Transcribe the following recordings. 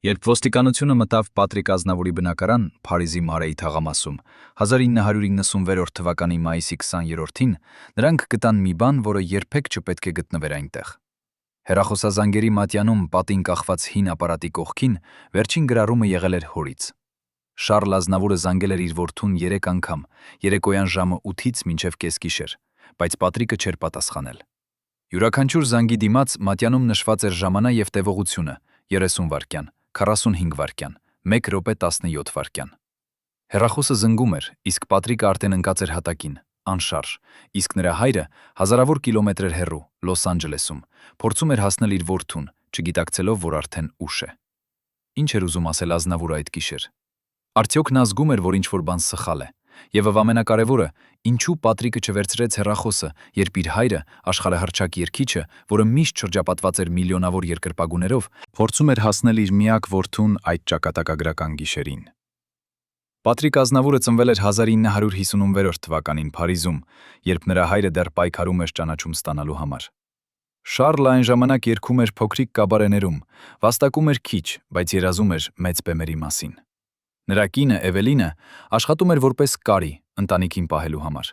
Երբ ոստիկանությունը մտավ Պատրիկ Ազնավուրի բնակարան Փարիզի Մարեի թաղամասում 1996 թվականի մայիսի 20-ին, նրանք գտան մի բան, որը երբեք չպետք է գտնվեր այնտեղ։ Հեռախոսազանգերի մատյանում պատին կախված հին ապարատի կողքին վերջին գրառումը եղել էր հորից։ Շարլ Ազնավուրը զանգել էր իր որդուն 3 անգամ, երեկոյան ժամը 8-ից մինչև կեսգիշեր, բայց Պատրիկը չէր պատասխանել։ Յուրաքանչյուր զանգի դիմաց մատյանում նշված էր ժամանակ եւ տևողությունը՝ 30 վայրկյան, 45 վայրկյան, 1 րոպե 17 վայրկյան։ Հեռախոսը զնգում էր, իսկ Պատրիկը արդեն ընկած էր հատակին, անշարժ, իսկ նրա հայրը հազարավոր կիլոմետրեր հեռու, Լոս Անջելեսում, փորձում էր հասնել իր որդուն, չգիտակցելով, որ արդեն ուշ է։ Ինչ էր ուզում ասել Ազնավուրը այդ գիշեր։ Արդյոք նա զգում էր, որ ինչ-որ բան սխալ է, եւ ամենակարևորը, ինչու Պատրիկը չվերցրեց հեռախոսը, երբ իր հայրը, աշխարհահռչակ երգիչը, որը միշտ շրջապատված էր միլիոնավոր երկրպագուներով, փորձում էր հասնել իր միակ որդուն այդ ճակատագրական գիշերին։ Պատրիկ Ազնավուրը ծնվել էր 1956 թվականին Փարիզում, երբ նրա հայրը դեռ պայքարում էր ճանաչում ստանալու համար։ Շարլը այն ժամանակ երգում էր փոքրիկ կաբարեներում, վաստակում էր քիչ, բայց երազում էր մեծ բեմերի մասին։ Նրա կինը Էվելինը աշխատում էր որպես կարի ընտանիքին պահելու համար,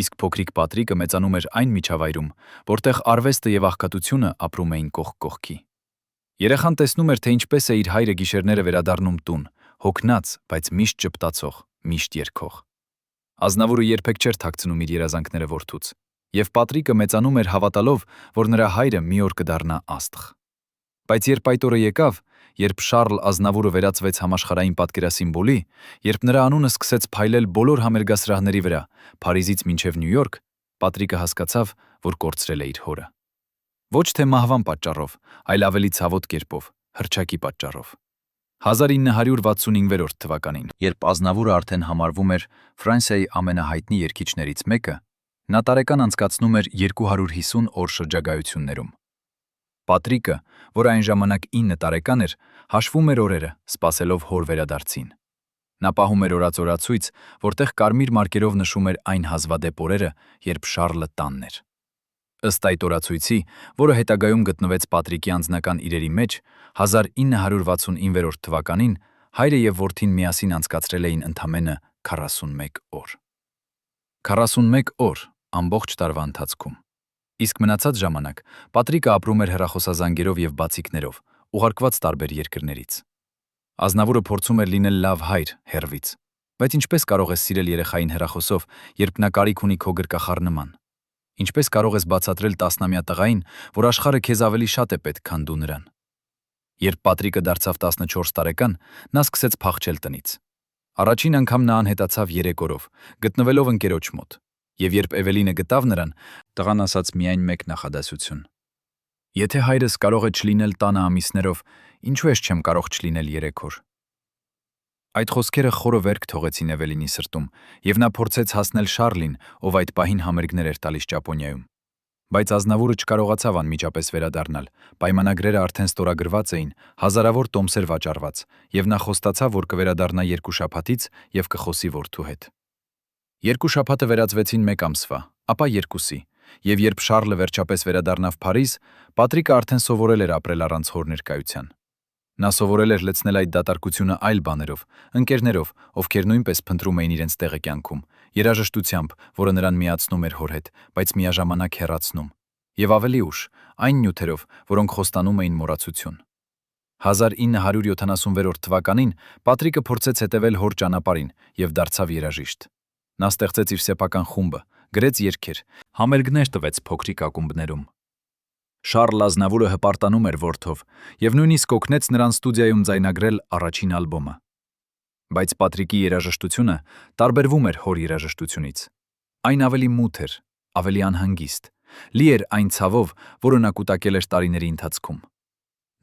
իսկ փոքրիկ Պատրիկը մեծանում էր այն միջավայրում, որտեղ արվեստը եւ աղքատությունը ապրում էին կողք կողքի։ Երեխան տեսնում էր, թե ինչպես է իր հայրը գիշերները վերադառնում տուն, հոգնած, բայց միշտ ճպտացող, միշտ երգող։ Ազնավուրը երբեք չէր թաքցնում իր երազանքները որդուց, եւ Պատրիկը մեծանում էր հավատալով, որ նրա հայրը մի օր կդառնա աստղ։ Բայց երբ այդ օրը եկավ, երբ Շարլ Ազնավուրը վերածվեց համաշխարհային պատկերասիմվոլի, երբ նրա անունը սկսեց փայլել բոլոր համերգասրահների վրա, Փարիզից մինչև Նյու Յորք, Պատրիկը հասկացավ, որ կորցրել է իր հորը։ Ոչ թե մահվան պատճառով, այլ ավելի ցավոտ կերպով, հռչակի պատճառով։ 1965 թվականին, երբ Ազնավուրը արդեն համարվում էր Ֆրանսիայի ամենահայտնի երգիչներից մեկը, նա տարեկան անցկացնում էր 250 օր շրջագայություններում։ Պատրիկը, որ այն ժամանակ 9 տարեկան էր, հաշվում էր օրերը, սպասելով հոր վերադարձին։ Նա պահում էր օրացույց, որտեղ կարմիր մարկերով նշում էր այն հազվադեպ օրերը, երբ Շարլը տանն էր։ Ըստ այդ օրացույցի, որը հետագայում գտնվեց Պատրիկի անձնական իրերի մեջ, 1969 թվականին հայրը եւ որդին միասին անցկացրել էին ընդամենը 41 օր։ 41 օր ամբողջ տարվա ընթացքում։ Իսկ մնացած ժամանակ Պատրիկը ապրում էր հեռախոսազանգերով եւ բացիկներով, ուղարկված տարբեր երկրներից։ Ազնավուրը փորձում էր լինել լավ հայր հեռվից, բայց ինչպես կարող ես սիրել երեխային հեռախոսով, երբ նա կարիք ունի քո գրկախառ նման։ Ինչպես կարող ես բացատրել 10-ամյա տղային, որ աշխարհը քեզ ավելի շատ է պետք, քան դու նրան։ Երբ Պատրիկը դարձավ 14 տարեկան, նա սկսեց փախչել տնից։ Առաջին անգամ նա անհետացավ 3 օրով, գտնվելով ընկերոջ մոտ, եւ երբ Էվելինը գտավ նրան, տղան ասաց միայն մեկ նախադասություն. Եթե հայրս կարող է չլինել տանը ամիսներով, ինչու ես չեմ կարող չլինել 3 օր։ Այդ խոսքերը խորը վերք թողեցին Էվելինի սրտում, եւ նա փորձեց հասնել Շարլին, ով այդ պահին համերգներ էր տալիս Ճապոնիայում։ Բայց Ազնավուրը չկարողացավ անմիջապես վերադառնալ, պայմանագրերը արդեն ստորագրված էին, հազարավոր տոմսեր վաճառված, եւ նա խոստացավ, որ կվերադառնա 2 շաբաթից եւ կխոսի որդու հետ։ 2 շաբաթը վերածվեցին 1 ամսվա, ապա 2-ի, եւ երբ Շարլը վերջապես վերադառնավ Փարիզ, Պատրիկը արդեն սովորել էր ապրել առանց հոր ներկայության։ Նա սովորել էր լցնել այդ դատարկությունը այլ բաներով, ընկերներով, ովքեր նույնպես փնտրում էին իրենց տեղը կյանքում, երաժշտությամբ, որը նրան միացնում էր հոր հետ, բայց միաժամանակ հեռացնում, եւ ավելի ուշ, այն նյութերով, որոնք խոստանում էին մոռացություն։ 1976 թվականին Պատրիկը փորձեց հետևել հոր ճանապարհին եւ դարձավ երաժիշտ։ Նա ստեղծեց իր սեփական խումբը, գրեց երգեր, համերգներ տվեց փոքրիկ ակումբներում։ Շարլ Ազնավուրը հպարտանում էր որդով եւ նույնիսկ օգնեց նրան ստուդիայում ձայնագրել առաջին ալբոմը։ Բայց Պատրիկի երաժշտությունը տարբերվում էր հոր երաժշտությունից։ Այն ավելի մութ էր, ավելի անհանգիստ, լի էր այն ցավով, որը նա կուտակել էր տարիների ընթացքում։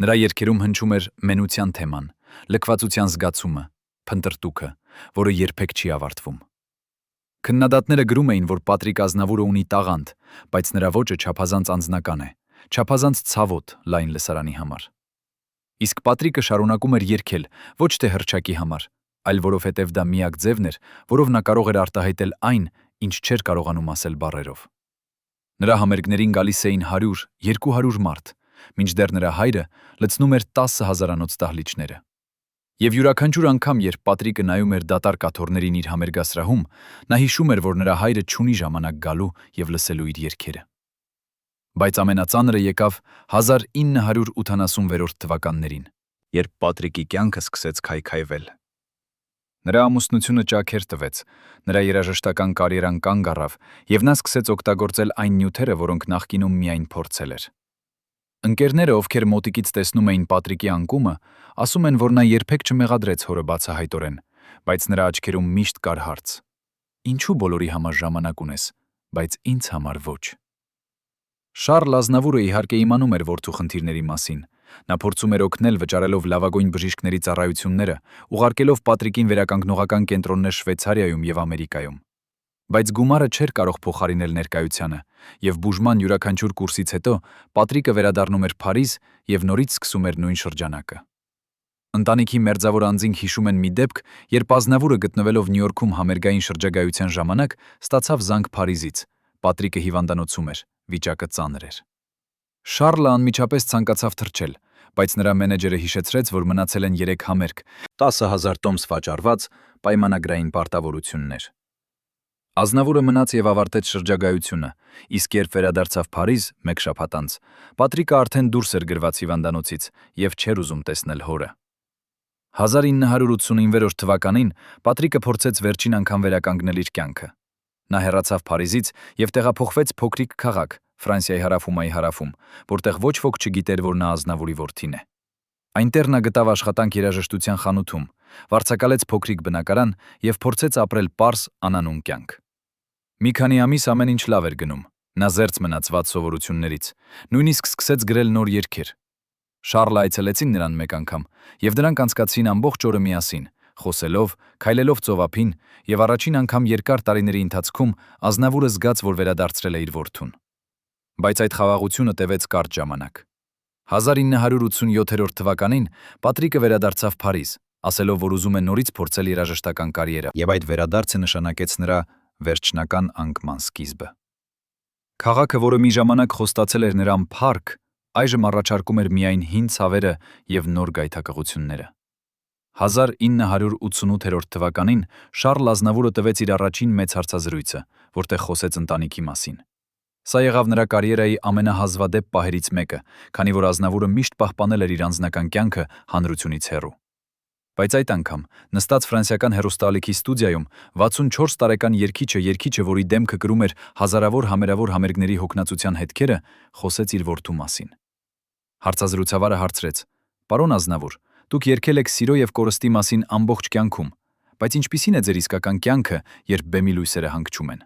Նրա երգերում հնչում էր մենության թեման, լքվածության զգացումը, փնտրտուքը, որը երբեք չի ավարտվում։ Քննադատները գրում էին, որ Պատրիկ Ազնավուրը ունի տաղանդ, բայց նրա ոճը չափազանց անձնական է, չափազանց ցավոտ լայն լսարանի համար։ Իսկ Պատրիկը շարունակում էր երգել ոչ թե հռչակի համար, այլ որովհետև դա միակ ձևն էր, որով նա կարող էր արտահայտել այն, ինչ չէր կարողանում ասել բառերով։ Նրա համերգներին գալիս էին 100-200 մարդ, մինչդեռ նրա հայրը լցնում էր 10 հազարանոց դահլիճները։ Եվ յուրաքանչյուր անգամ, երբ Պատրիկը նայում էր դատարկ աթոռներին իր համերգասրահում, նա հիշում էր, որ նրա հայրը չունի ժամանակ գալու եւ լսելու իր երգերը։ Բայց ամենածանրը եկավ 1986 թվականներին, երբ Պատրիկի կյանքը սկսեց քայքայվել։ Նրա ամուսնությունը ճաքեր տվեց, նրա երաժշտական կարիերան կանգ առավ, եւ նա սկսեց օգտագործել այն նյութերը, որոնք նախկինում միայն փորձել էր։ Ընկերները, ովքեր մոտիկից տեսնում էին Պատրիկի անկումը, ասում են, որ նա երբեք չմեղադրեց հորը բացահայտորեն, բայց նրա աչքերում միշտ կար հարց. «Ինչու բոլորի համար ժամանակ ունես, բայց ինձ համար ոչ»։ Շարլ Ազնավուրը իհարկե իմանում էր որդու խնդիրների մասին։ Նա փորձում էր օգնել վճարելով լավագույն բժիշկների ծառայությունները, ուղարկելով Պատրիկին վերականգնողական կենտրոններ Շվեյցարիայում եւ Ամերիկայում։ Բայց գումարը չէր կարող փոխարինել ներկայությանը, եւ բուժման յուրաքանչյուր կուրսից հետո Պատրիկը վերադառնում էր Փարիզ եւ նորից սկսում էր նույն շրջանակը։ Ընտանիքի մերձավոր անձինք հիշում են մի դեպք, երբ Ազնավուրը գտնվելով Նյու Յորքում համերգային շրջագայության ժամանակ ստացավ զանգ Փարիզից։ Պատրիկը հիվանդանոցում էր, վիճակը ծանր էր։ Շարլը անմիջապես ցանկացավ թռչել, բայց նրա մենեջերը հիշեցրեց, որ մնացել են 3 համերգ, 10,000 տոմս վաճառված, պայմանագրային պարտավորություններ։ Ազնավուրը մնաց եւ ավարտեց շրջագայությունը, իսկ երբ վերադարձավ Փարիզ 1 շաբաթ անց, Պատրիկը արդեն դուրս էր գրված հիվանդանոցից եւ չէր ուզում տեսնել հորը։ 1989 թվականին Պատրիկը փորձեց վերջին անգամ վերականգնել իր կյանքը։ Նա հեռացավ Փարիզից եւ տեղափոխվեց փոքրիկ քաղաք Ֆրանսիայի հարավումայի հարավում, որտեղ ոչ ոք չգիտեր, որ նա Ազնավուրի որդին է։ Այնտեղ նա գտավ աշխատանք երաժշտության խանութում, վարձակալեց փոքրիկ բնակարան եւ փորձեց ապրել պարզ անանուն կյանք։ Մի քանի ամիս ամեն ինչ լավ էր գնում։ Նա զերծ մնաց վատ սովորություններից, նույնիսկ սկսեց գրել նոր երգեր։ Շարլը այցելեցին նրան մեկ անգամ, եւ դրանք անցկացրին ամբողջ օրը միասին, խոսելով, քայլելով ծովափին, եւ առաջին անգամ երկար տարիների ընթացքում Ազնավուրը զգաց, որ վերադարձրել է իր որդուն։ Բայց այդ խաղաղությունը տևեց կարճ ժամանակ։ 1987 թվականին Պատրիկը վերադարձավ Փարիզ, ասելով, որ ուզում է նորից փորձել երաժշտական կարիերա, եւ այդ վերադարձը նշանակեց նրա վերջնական անկման սկիզբը։ Քաղաքը, որը մի ժամանակ խոստացել էր նրան փառք, այժմ առաջարկում էր միայն հին ցավերը եւ նոր գայթակղությունները։ 1988 թվականին Շարլ Ազնավուրը տվեց իր առաջին մեծ հարցազրույցը, որտեղ խոսեց ընտանիքի մասին։ Սա եղավ նրա կարիերայի ամենահազվադեպ պահերից մեկը, քանի որ Ազնավուրը միշտ պահպանել էր իր անձնական կյանքը հանրությունից հեռու։ Բայց այդ անգամ, նստած ֆրանսիական հեռուստաալիքի ստուդիայում, 64 տարեկան երգիչը, որի դեմքը կրում էր հազարավոր համերավոր համերգների հոգնածության հետքերը, խոսեց իր որդու մասին։ Հարցազրույցավարը հարցրեց. «Պարոն Ազնավուր, դուք երգել եք սիրո եւ կորստի մասին ամբողջ կյանքում, բայց ինչպիսին է ձեր իսկական կյանքը, երբ բեմի լույսերը հանգչում են»։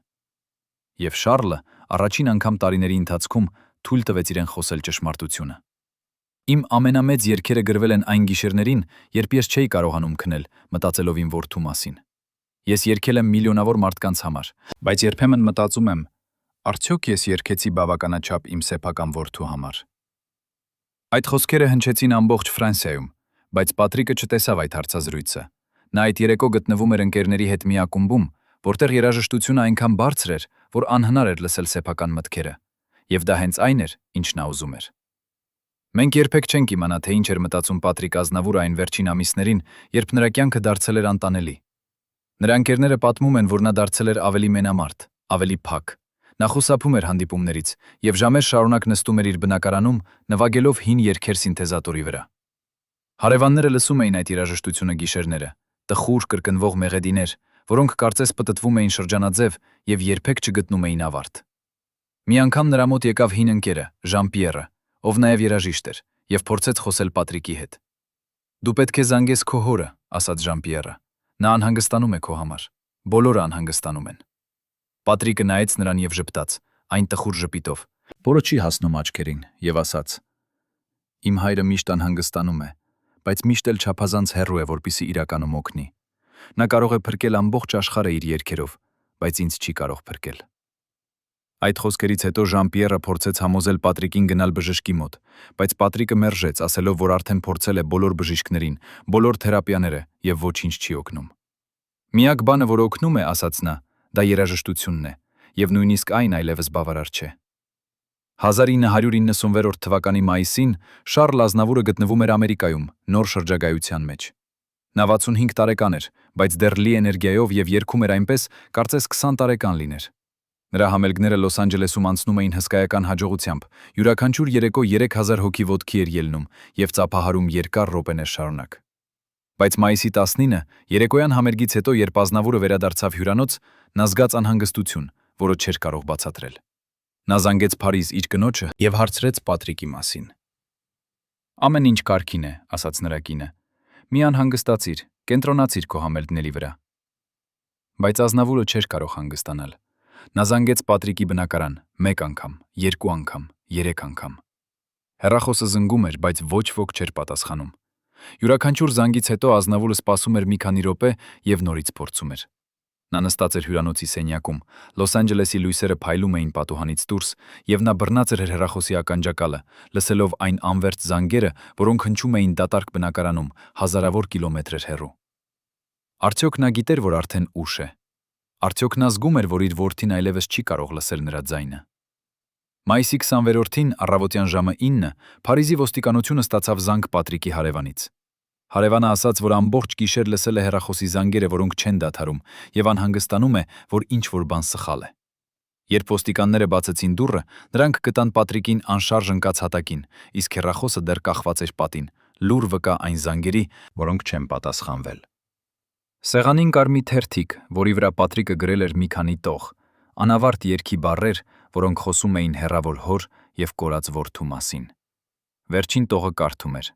Եվ Շարլը առաջին անգամ տարիների ընթացքում թույլ տվեց իրեն խոսել ճշմարտությունը։ Իմ ամենամեծ երգերը գրվել են այն գիշերներին, երբ ես չէի կարողանում քնել, մտածելով իմ որդու մասին։ Ես երգել եմ միլիոնավոր մարդկանց համար, բայց երբեմն մտածում եմ, արդյոք ես երգեցի բավականաչափ իմ սեփական որդու համար։ Այդ խոսքերը հնչեցին ամբողջ Ֆրանսիայում, բայց Պատրիկը չտեսավ այդ հարցազրույցը։ Նա այդ երեկո գտնվում էր ընկերների հետ մի ակումբում, որտեղ երաժշտությունը այնքան բարձր էր, որ անհնար էր լսել սեփական մտքերը, եւ դա հենց այն էր, ինչ նա ուզում էր։ Մենք երբեք չենք իմանա, թե ինչ էր մտածում Պատրիկ Ազնավուրը այն վերջին ամիսներին, երբ նրա կյանքը դարձել էր անտանելի։ Նրա ընկերները պատմում են, որ նա դարձել էր ավելի մենամարտ, ավելի փակ։ Նա խուսափում էր հանդիպումներից եւ ժամեր շարունակ նստում էր իր բնակարանում, նվագելով հին երգեր սինթեզատորի վրա։ Հարևանները լսում էին այդ երաժշտությունը գիշերները, տխուր կրկնվող մեղեդիներ, որոնք կարծես պտտվում էին շրջանաձև եւ երբեք չգտնում էին ավարտ։ Մի անգամ նրա մոտ եկավ հին ընկերը, Ժան-Պիերը, ով նաեւ երաժիշտ էր, եւ փորձեց խոսել Պատրիկի հետ։ «Դու պետք է զանգես քո հորը», ասաց Ժան-Պիերը։ «Նա անհանգստանում է քո համար։ Բոլորը անհանգստանում են»։ Պատրիկը նայեց նրան եւ ժպտաց, այն տխուր ժպիտով, որը չի հասնում աչքերին, եւ ասաց. «Իմ հայրը միշտ անհանգստանում է, բայց միշտ էլ չափազանց հեռու է, որպեսզի իրականում օգնի։ Նա կարող է փրկել ամբողջ աշխարհը իր երգերով, բայց ինձ չի կարող փրկել»։ Այդ խոսքերից հետո Ժան-Պիերը փորձեց համոզել Պատրիկին գնալ բժշկի մոտ, բայց Պատրիկը մերժեց, ասելով, որ արդեն փորձել է բոլոր բժիշկներին, բոլոր թերապիաները եւ ոչինչ չի օգնում։ «Միակ բանը, որ օգնում է», ասաց նա, դա երաժշտությունն է, եւ նույնիսկ այն այլևս բավարար չէ։ 1996 թվականի մայիսին Շարլ Ազնավուրը գտնվում էր Ամերիկայում, նոր շրջագայության մեջ։ Նա 65 տարեկան էր, բայց դեռ լի էներգիայով եւ երգում էր այնպես, կարծես 20 տարեկան լիներ։ Նրա համերգները Լոս Անջելեսում անցնում էին հսկայական հաջողությամբ, յուրաքանչյուր երեկո 3000 հոգի ոտքի էր ելնում եւ ծափահարում երկար րոպեներ շարունակ։ Բայց մայիսի 19-ը, երեկոյան համերգից հետո, երբ Ազնավուրը վերադարձավ հյուրանոց, նա զգաց անհանգստություն, որը չէր կարող բացատրել։ Նա զանգեց Փարիզ իր կնոջը եւ հարցրեց Պատրիկի մասին։ «Ամեն ինչ կարգին է», ասաց նրա կինը։ «Մի անհանգստացիր, կենտրոնացիր քո համերգների վրա»։ Բայց Ազնավուրը չէր կարող հանգստանալ։ Նա զանգեց Պատրիկի բնակարան 1 անգամ, 2 անգամ, 3 անգամ։ Հեռախոսը զնգում էր, բայց ոչ ոք չէր պատասխանում։ Յուրաքանչյուր զանգից հետո Ազնավուրը սպասում էր մի քանի րոպե եւ նորից փորձում էր։ Նա նստած էր հյուրանոցի սենյակում, Լոս Անջելեսի լույսերը փայլում էին պատուհանից դուրս, եւ նա բռնած էր հեռախոսի ականջակալը, լսելով այն անվերջ զանգերը, որոնք հնչում էին դատարկ բնակարանում, հազարավոր կիլոմետրեր հեռու։ Արդյոք նա գիտեր, որ արդեն ուշ է։ Արդյոք նա զգում էր, որ իր որդին այլևս չի կարող լսել նրա ձայնը։ Մայիսի 26-ին առավոտյան ժամը 9-ը Փարիզի ոստիկանությունը ստացավ զանգ Պատրիկի հարևանից։ Հարևանը ասաց, որ ամբողջ գիշեր լսել է հեռախոսի զանգերը, որոնք չեն դադարում, եւ անհանգստանում է, որ ինչ-որ բան սխալ է։ Երբ ոստիկանները բացեցին դուռը, նրանք գտան Պատրիկին անշարժ ընկած հատակին, իսկ հեռախոսը դեռ կախված էր պատին, լուր վկա այն զանգերի, որոնք չեն պատասխանվել։ Սեղանին կար մի թերթիկ, որի վրա Պատրիկը գրել էր մի քանի տող, անավարտ երգի բառեր, որոնք խոսում էին հեռավոր հոր եւ կորած որդու մասին։ Վերջին տողը կարդում էր.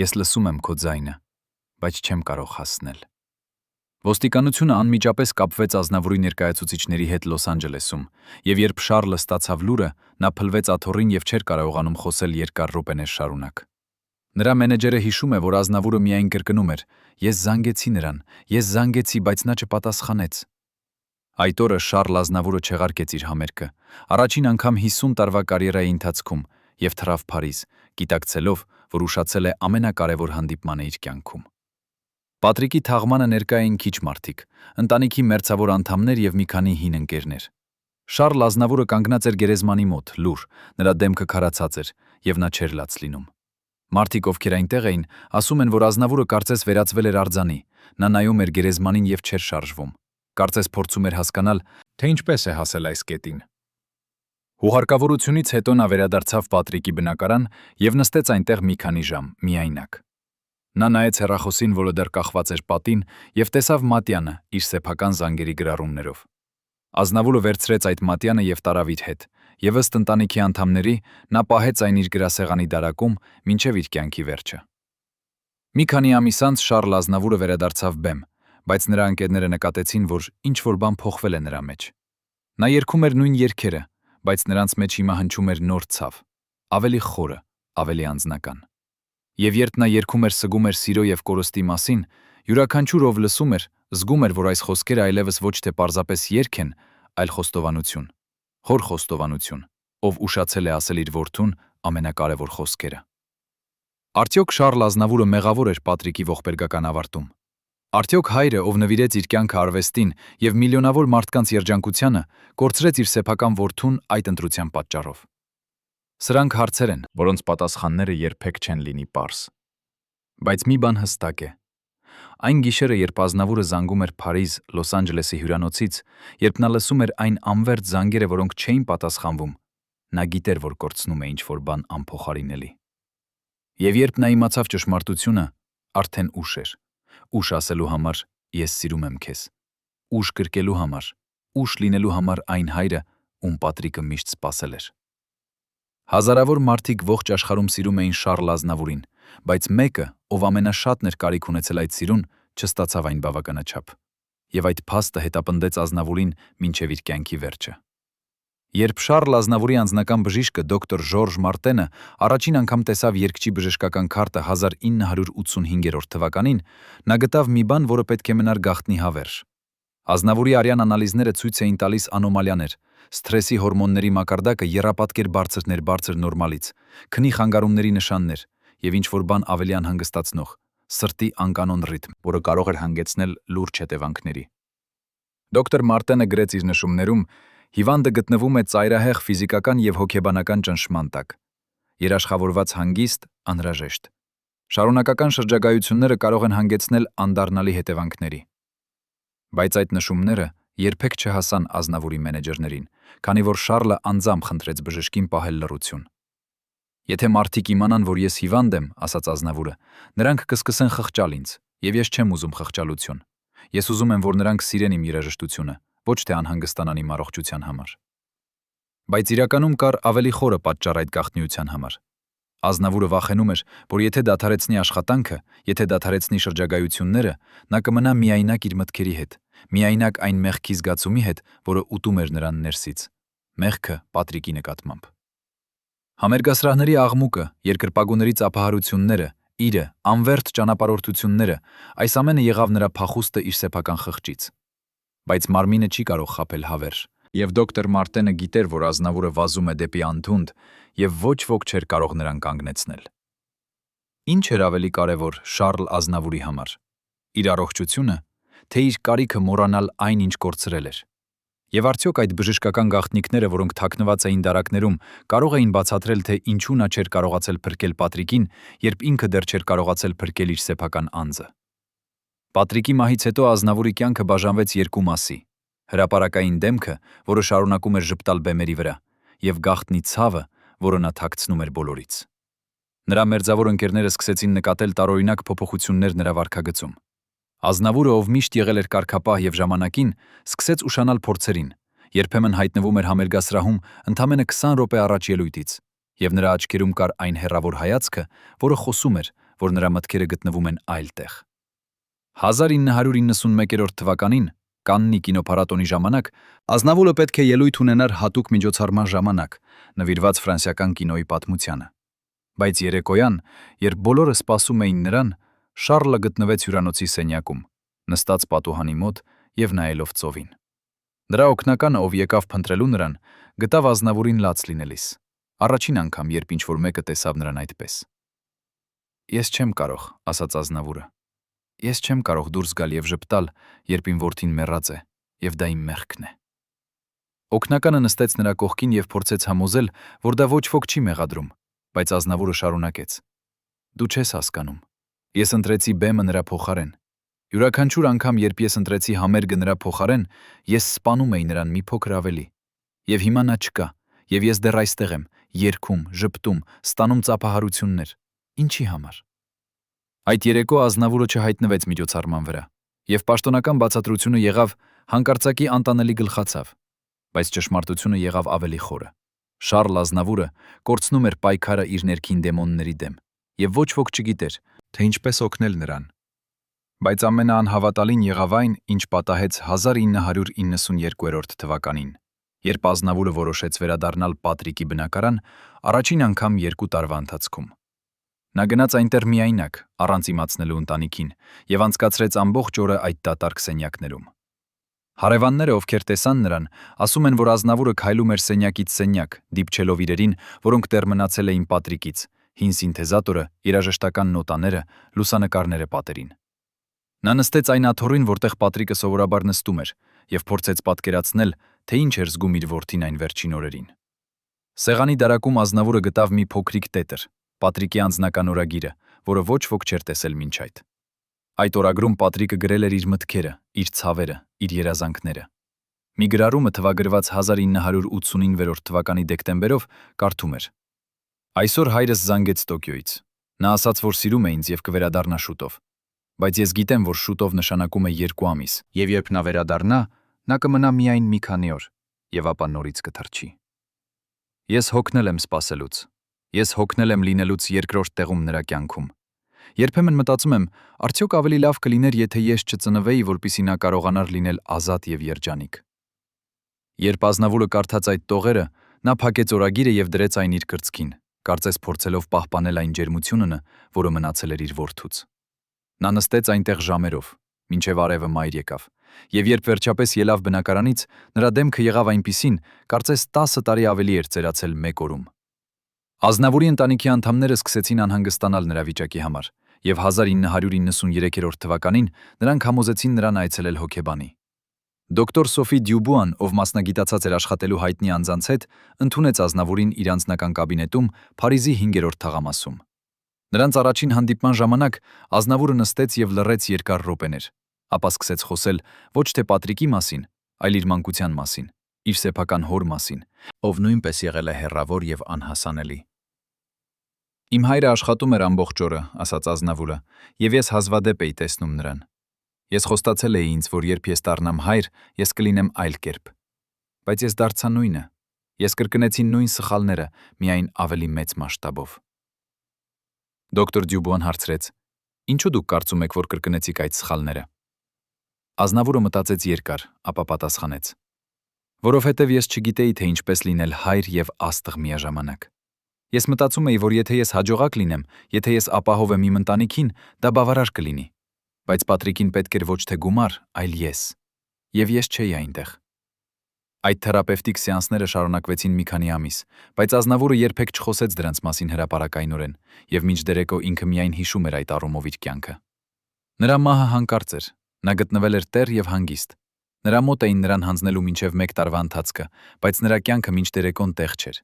«Ես լսում եմ քո ձայնը, բայց չեմ կարող հասնել»։ Ոստիկանությունը անմիջապես կապվեց Ազնավուրի ներկայացուցիչների հետ Լոս Անջելեսում, եւ երբ Շառլը ստացավ լուրը, նա փլվեց աթոռին եւ չէր կարողանում խոսել երկար րոպեներ շարունակ։ Նրա մենեջերը հիշում է, որ Ազնավուրը միայն կրկնում էր. «Ես զանգեցի նրան, ես զանգեցի, բայց նա չպատասխանեց»։ Այդ օրը Շառլ Ազնավուրը չեղարկեց իր համերգը, առաջին անգամ 50 տարվա կարիերայի ընթացքում, եւ թռավ Փարիզ, գիտակցելով, որ ուշացել է ամենակարևոր հանդիպմանը իր կյանքում։ Պատրիկի թաղմանը ներկա էին քիչ մարդիկ, ընտանիքի մերձավոր անդամներ եւ մի քանի հին ընկերներ։ Շառլ Ազնավուրը կանգնած էր գերեզմանի մոտ, լուռ, նրա դեմքը քարացած էր, եւ նա չէր լաց լինում։ Մարդիկ, ովքեր այնտեղ էին, ասում են, որ Ազնավուրը կարծես վերածվել էր արձանի, նա նայում էր գերեզմանին եւ չէր շարժվում, կարծես փորձում էր հասկանալ, թե ինչպես է հասել այս կետին։ Հուհարկավորությունից հետո նա վերադարձավ Պատրիկի բնակարան եւ նստեց այնտեղ մի քանի ժամ, միայնակ։ Նա նայեց հեռախոսին, որը դեռ կախված էր պատին, եւ տեսավ մատյանը իր սեփական զանգերի գրառումներով։ Ազնավուրը վերցրեց այդ մատյանը եւ տարավ իր հետ, եւ ըստ ընտանիքի անդամների նա պահեց այն իր գրասեղանի դարակում մինչեւ իր կյանքի վերջը։ Մի քանի ամիս անց Շառլ Ազնավուրը վերադարձավ բեմ, բայց նրա ընկերները նկատեցին, որ ինչ-որ բան փոխվել է նրա մեջ։ Նա երգում էր նույն երգերը, բայց նրանց մեջ հիմա հնչում էր նոր ցավ, ավելի խորը, ավելի անձնական։ Եվ երբ նա երգում էր, սգում էր սիրո եւ կորստի մասին, յուրաքանչյուր ով լսում էր, զգում էր, որ այս խոսքերը այլևս ոչ թե պարզապես երգ են, այլ խոստովանություն, հոր խոստովանություն, ով ուշացել է ասել իր որդուն ամենակարևոր խոսքերը։ Արդյոք Շառլ Ազնավուրը մեղավոր էր Պատրիկի ողբերգական ավարտում։ Արդյոք հայրը, ով նվիրեց իր կյանքը արվեստին եւ միլիոնավոր մարդկանց երջանկությանը, կորցրեց իր սեփական որդուն այդ ընտրության պատճառով։ Սրանք հարցեր են, որոնց պատասխանները երբեք չեն լինի պարզ։ Բայց մի բան հստակ է։ Այն գիշերը, երբ Ազնավուրը զանգում էր Փարիզ Լոս Անջելեսի հյուրանոցից, երբ նա լսում էր այն անվերջ զանգերը, որոնք չէին պատասխանվում, նա գիտեր, որ կորցնում է ինչ-որ բան անփոխարինելի։ Եվ երբ նա իմացավ ճշմարտությունը, արդեն ուշ էր։ Ուշ ասելու համար «Ես սիրում եմ քեզ», ուշ կրկելու համար, ուշ լինելու համար այն հայրը, ում Պատրիկը միշտ սպասել էր։ Հազարավոր մարդիկ ողջ աշխարհում սիրում էին Շառլ Ազնավուրին, բայց մեկը, ով ամենաշատն էր կարիք ունեցել այդ սիրուն, չստացավ այն բավականաչափ։ Եվ այդ փաստը հետապնդեց Ազնավուրին մինչև իր կյանքի վերջը։ Երբ Շառլ Ազնավուրի անձնական բժիշկը դոկտոր Ժորժ Մարտենը առաջին անգամ տեսավ երգչի բժշկական քարտը 1985 թվականին, նա գտավ մի բան, որը պետք է մնար գաղտնի հավերժ։ Ազնավուրի արյան անալիզները ցույց էին տալիս անոմալիաներ, սթրեսի հորմոնների մակարդակը եռապատկեր բարձրներ բարձր նորմալից, քնի խանգարումների նշաններ եւ ինչ-որ բան ավելի անհանգստացնող, սրտի անկանոն ռիթմ, որը կարող էր հանգեցնել լուրջ հետևանքների։ Դոկտոր Մարտենը գրեց իր նշումներում. հիվանդը գտնվում է ծայրահեղ ֆիզիկական եւ հոգեբանական ճնշման տակ։ Երաշխավորված հանգիստ անհրաժեշտ։ Շարունակական շրջագայությունները կարող են հանգեցնել անդառնալի հետևանքների։ Բայց այդ նշումները երբեք չհասան Ազնավուրի մենեջերներին, քանի որ Շառլը անձամբ խնդրեց բժշկին պահել լռություն։ Եթե մարդիկ իմանան, որ ես հիվանդ եմ, ասաց Ազնավուրը, նրանք կսկսեն խղճալ ինձ, եւ ես չեմ ուզում խղճալություն։ Ես ուզում եմ, որ նրանք սիրեն իմ երաժշտությունը, ոչ թե անհանգստանան իմ առողջության համար։ Բայց իրականում կար ավելի խորը պատճառ այդ գաղտնիության համար։ Ազնավուրը վախենում էր, որ եթե դադարեցնի աշխատանքը, եթե դադարեցնի շրջագայությունները, նա կմնա միայնակ իր մտքերի հետ, միայնակ այն մեղքի զգացումի հետ, որը ուտում էր նրան ներսից։ Մեղքը Պատրիկի նկատմամբ։ Համերգասրահների աղմուկը, երկրպագուների ծափահարությունները, իրը, անվերջ ճանապարհորդությունները, այս ամենը եղավ նրա փախուստը իր սեփական խղճից։ Բայց մարմինը չի կարող խաբել հավերժ, եւ դոկտոր Մարտենը գիտեր, որ Ազնավուրը վազում է դեպի անդունդ, եւ ոչ ոք չէր կարող նրան կանգնեցնել։ Ինչ էր ավելի կարևոր Շառլ Ազնավուրի համար։ Իր առողջությունը, թե իր կարիքը մոռանալ այն, ինչ կորցրել էր։ Եվ արդյոք այդ բժշկական գաղտնիքները, որոնք թաքնված էին դարակներում, կարող էին բացատրել, թե ինչու նա չէր կարողացել փրկել Պատրիկին, երբ ինքը դեռ չէր կարողացել փրկել իր սեփական անձը։ Պատրիկի մահից հետո Ազնավուրի կյանքը բաժանվեց երկու մասի. հրապարակային դեմքը, որը շարունակում էր ժպտալ բեմերի վրա, եւ գաղտնի ցավը, որը նա թաքցնում էր բոլորից։ Նրա մերձավոր ընկերները սկսեցին նկատել տարօրինակ փոփոխություններ նրա վարքագծում։ Ազնավուրը, ով միշտ եղել էր կարգապահ եւ ժամանակին, սկսեց ուշանալ փորձերին, երբեմն հայտնվում էր համերգասրահում ընդամենը 20 րոպե առաջ ելույթից, եւ նրա աչքերում կար այն հեռավոր հայացքը, որը խոսում էր, որ նրա մտքերը գտնվում են այլ տեղ։ 1991 թվականին Կաննի կինոփառատոնի ժամանակ Ազնավուրը պետք է ելույթ ունենար հատուկ միջոցառման ժամանակ, նվիրված ֆրանսիական կինոյի պատմությանը։ Բայց երեկոյան, երբ բոլորը սպասում էին նրան, Շառլը գտնվեց հյուրանոցի սենյակում, նստած պատուհանի մոտ եւ նայելով ծովին։ Նրա օգնականը, ով եկավ փնտրելու նրան, գտավ Ազնավուրին լաց լինելիս։ Առաջին անգամ, երբ ինչ-որ մեկը տեսավ նրան այդպես։ «Ես չեմ կարող», ասաց Ազնավուրը։ «Ես չեմ կարող դուրս գալ եւ ժպտալ, երբ իմ որդին մեռած է, եւ դա իմ մեղքն է»։ Օգնականը նստեց նրա կողքին եւ փորձեց համոզել, որ դա ոչ ոք չի մեղադրում, բայց Ազնավուրը շարունակեց. «Դու չես հասկանում։ Ես ընտրեցի բեմը նրա փոխարեն։ Յուրաքանչյուր անգամ, երբ ես ընտրեցի համերգը նրա փոխարեն, ես սպանում էի նրան մի փոքր ավելի։ Եվ հիմա նա չկա, եւ ես դեռ այստեղ եմ, երգում, ժպտում, ստանում ծափահարություններ։ Ինչի համար»։ Այդ երեկո Ազնավուրը չհայտնվեց միջոցառման վրա, եւ պաշտոնական բացատրությունը եղավ հանկարծակի անտանելի գլխացավ, բայց ճշմարտությունը եղավ ավելի խորը։ Շառլ Ազնավուրը կորցնում էր պայքարը իր ներքին դեմոնների դեմ, եւ ոչ ոք չգիտեր, թե ինչպես օգնել նրան։ Բայց ամենաանհավատալին եղավ այն, ինչ պատահեց 1992 թվականին, երբ Ազնավուրը որոշեց վերադառնալ Պատրիկի բնակարան առաջին անգամ 2 տարվա ընթացքում։ Նա գնաց այնտեղ միայնակ, առանց իմացնելու ընտանիքին, եւ անցկացրեց ամբողջ օրը այդ դատարկ սենյակներում։ Հարևանները, ովքեր տեսան նրան, ասում են, որ Ազնավուրը քայլում էր սենյակից սենյակ, դիպչելով իրերին, որոնք դեռ մնացել էին Պատրիկից, հին սինթեզատորը, երաժշտական նոտաները, լուսանկարները պատերին։ Նա նստեց այն աթոռին, որտեղ Պատրիկը սովորաբար նստում էր, եւ փորձեց պատկերացնել, թե ինչ էր զգում իր որդին այն վերջին օրերին։ Սեղանի դարակում Ազնավուրը գտավ մի փոքրիկ տետր, Պատրիկի անձնական օրագիրը, որը ոչ ոք չէր տեսել մինչ այդ։ Այդ օրագրում Պատրիկը գրել էր իր մտքերը, իր ցավերը, իր երազանքները։ Մի գրառումը թվագրված 1989 թվականի դեկտեմբերով կարդում էր. «Այսօր հայրս զանգեց Տոկիոյից։ Նա ասաց, որ սիրում է ինձ եւ կվերադառնա շուտով։ Բայց ես գիտեմ, որ շուտով նշանակում է 2 ամիս, եւ երբ նա վերադառնա, նա կմնա միայն մի քանի օր, եւ ապա նորից կթռչի։ Ես հոգնել եմ սպասելուց։ Ես հոգնել եմ լինելուց երկրորդ տեղում նրա կյանքում։ Երբեմն մտածում եմ, արդյոք ավելի լավ կլիներ, եթե ես չծնվեի, որպեսզի նա կարողանար լինել ազատ եւ երջանիկ»։ Երբ Ազնավուրը կարդաց այդ տողերը, նա փակեց օրագիրը եւ դրեց այն իր կրծքին, կարծես փորձելով պահպանել այն ջերմությունն, որը մնացել էր իր որդուց։ Նա նստեց այնտեղ ժամերով, մինչև արևը մայր եկավ, եւ երբ վերջապես ելավ բնակարանից, նրա դեմքը եղավ այնպիսին, կարծես 10 տարի ավելի էր ծերացել 1 օրում։ Ազնավուրի ընտանիքի անդամները սկսեցին անհանգստանալ նրա վիճակի համար, եւ 1993 թվականին նրանք համոզեցին նրան այցելել հոգեբանի։ Դոկտոր Սոֆի Դյուբուան, ով մասնագիտացած էր աշխատելու հայտնի անձանց հետ, ընդունեց Ազնավուրին իր անձնական կաբինետում Փարիզի 5-րդ թաղամասում։ Նրանց առաջին հանդիպման ժամանակ Ազնավուրը նստեց եւ լռեց երկար րոպեներ, ապա սկսեց խոսել ոչ թե Պատրիկի մասին, այլ իր մանկության մասին, իր սեփական հոր մասին, ով նույնպես եղել է հեռավոր եւ անհասանելի։ Իմ հայրը աշխատում էր ամբողջ օրը, ասաց Ազնավուրը, եւ ես հազվադեպ էի տեսնում նրան։ Ես խոստացել էի ինձ, որ երբ ես դառնամ հայր, ես կլինեմ այլ կերպ։ Բայց ես դարձա նույնը։ Ես կրկնեցի նույն սխալները, միայն ավելի մեծ մասշտաբով։ Դոկտոր Դյուբուան հարցրեց. Ինչու դուք կարծում եք, որ կրկնեցիք այդ սխալները։ Ազնավուրը մտածեց երկար, ապա պատասխանեց. Որովհետև ես չգիտեի, թե ինչպես լինել հայր եւ աստղ միաժամանակ։ Ես մտածում էի, որ եթե ես հաջողակ լինեմ, եթե ես ապահով եմ իմ ընտանիքին, դա բավարար կլինի։ Բայց Պատրիկին պետք էր ոչ թե գումար, այլ ես։ Եվ ես չէի այնտեղ։ Այդ թերապևտիկ սեանսները շարունակվեցին մի քանի ամիս, բայց Ազնավուրը երբեք չխոսեց դրանց մասին հրապարակայնորեն, եւ մինչդեռ ինքը միայն հիշում էր այդ առումով իր կյանքը։ Նրա մահը հանկարծ էր, նա գտնվել էր տեր եւ հանգիստ։ Նրա մոտ էին նրան հանձնելու մինչև 1 տարվա ընթացքը, բայց նրա կյանքը մինչդեռ տեղ չէր։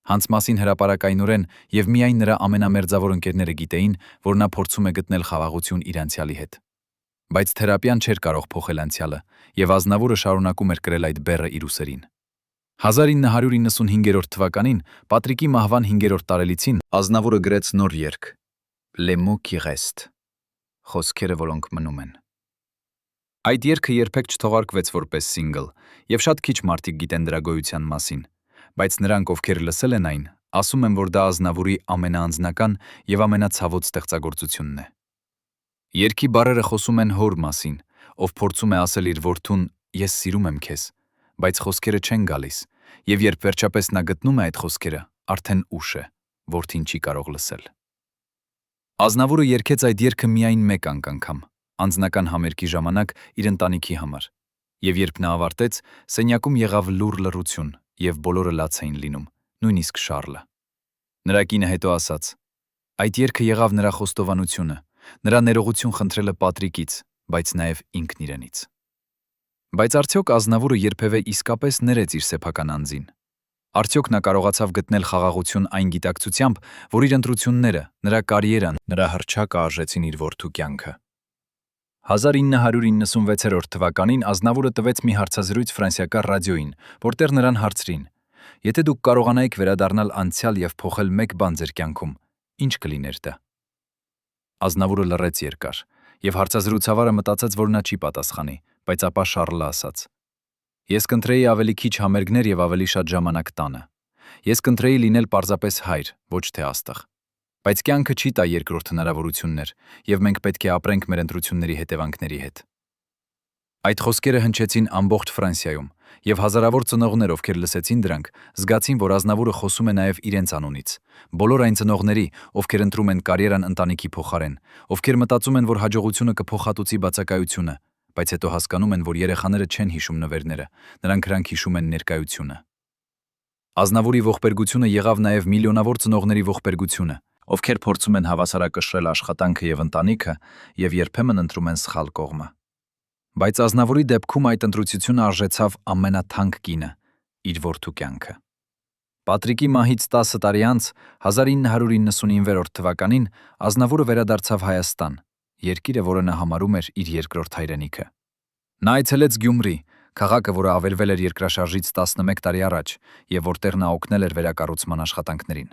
Հանց մասին հրապարակայնորեն եւ միայն նրա ամենամերձավոր ընկերները գիտեին, որ նա փորձում է գտնել խաղաղություն իր անցյալի հետ։ Բայց թերապիան չէր կարող փոխել անցյալը, եւ Ազնավուրը շարունակում էր կրել այդ բեռը իր ուսերին։ 1995 թվականին, Պատրիկի մահվան 5-րդ տարելիցին, Ազնավուրը գրեց նոր երգ՝ Les mots qui restent, խոսքերը, որոնք մնում են։ Այդ երգը երբեք չթողարկվեց որպես սինգլ, եւ շատ քիչ մարդիկ գիտեն դրա գոյության մասին, բայց նրանք, ովքեր լսել են այն, ասում են, որ դա Ազնավուրի ամենաանձնական եւ ամենացավոտ ստեղծագործությունն է։ Երգի բառերը խոսում են հոր մասին, ով փորձում է ասել իր որդուն «Ես սիրում եմ քեզ», բայց խոսքերը չեն գալիս, եւ երբ վերջապես նա գտնում է այդ խոսքերը, արդեն ուշ է, որդին չի կարող լսել։ Ազնավուրը երգեց այդ երգը միայն մեկ անգամ, անձնական համերգի ժամանակ իր ընտանիքի համար, եւ երբ նա ավարտեց, սենյակում եղավ լուռ լռություն, եւ բոլորը լաց էին լինում, նույնիսկ Շառլը։ Նրա կինը հետո ասաց. այդ երգը եղավ նրա խոստովանությունը, նրա ներողություն խնդրելը Պատրիկից, բայց նաեւ ինքն իրենից։ Բայց արդյոք Ազնավուրը երբևէ իսկապես ներեց իր սեփական անձին։ Արդյոք նա կարողացավ գտնել խաղաղություն այն գիտակցությամբ, որ իր ընտրությունները, նրա կարիերան, նրա հռչակը արժեցին իր որդու կյանքը։ 1996 թվականին Ազնավուրը տվեց մի հարցազրույց ֆրանսիական ռադիոյին, որտեղ նրան հարցրին. Եթե դուք կարողանայիք վերադառնալ անցյալ եւ փոխել մեկ բան ձեր կյանքում, ինչ կլիներ դա։ Ազնավուրը լռեց երկար, եւ հարցազրույցավարը մտածեց, որ նա չի պատասխանի, բայց ապա Շառլը ասաց. Ես կընտրեի ավելի քիչ համերգներ եւ ավելի շատ ժամանակ տանը։ Ես կընտրեի լինել պարզապես հայր, ոչ թե աստղ։ Բայց կյանքը չի տա երկրորդ հնարավորություններ, եւ մենք պետք է ապրենք մեր ընտրությունների հետևանքների հետ։ Այդ խոսքերը հնչեցին ամբողջ Ֆրանսիայում, եւ հազարավոր ծնողներ, ովքեր լսեցին դրանք, զգացին, որ Ազնավուրը խոսում է նաեւ իրենց անունից։ Բոլոր այն ծնողների, ովքեր ընտրում են կարիերան ընտանիքի փոխարեն, ովքեր մտածում են, որ հաջողությունը կփոխհատուցի բացակայությունը, բայց հետո հասկանում են, որ երեխաները չեն հիշում նվերները, նրանք հիշում են ներկայությունը։ Ազնավուրի ողբերգությունը եղավ նաեւ միլիոնավոր ծնողների ողբերգությունը, ովքեր փորձում են հավասարակշռել աշխատանքը եւ ընտանիքը եւ երբեմն ընտրում են սխալ կողմը։ Բայց Ազնավուրի դեպքում այդ ընտրությունը արժեցավ ամենաթանկ կինը՝ իր որդու կյանքը։ Պատրիկի մահից 10 տարի անց, 1999 թվականին, Ազնավուրը վերադարձավ Հայաստան, երկիրը, որը նա համարում էր իր երկրորդ հայրենիքը։ Նա այցելեց Գյումրի, քաղաքը, որը ավերվել էր երկրաշարժից 11 տարի առաջ, եւ որտեղ նա օգնել էր վերակառուցման աշխատանքներին։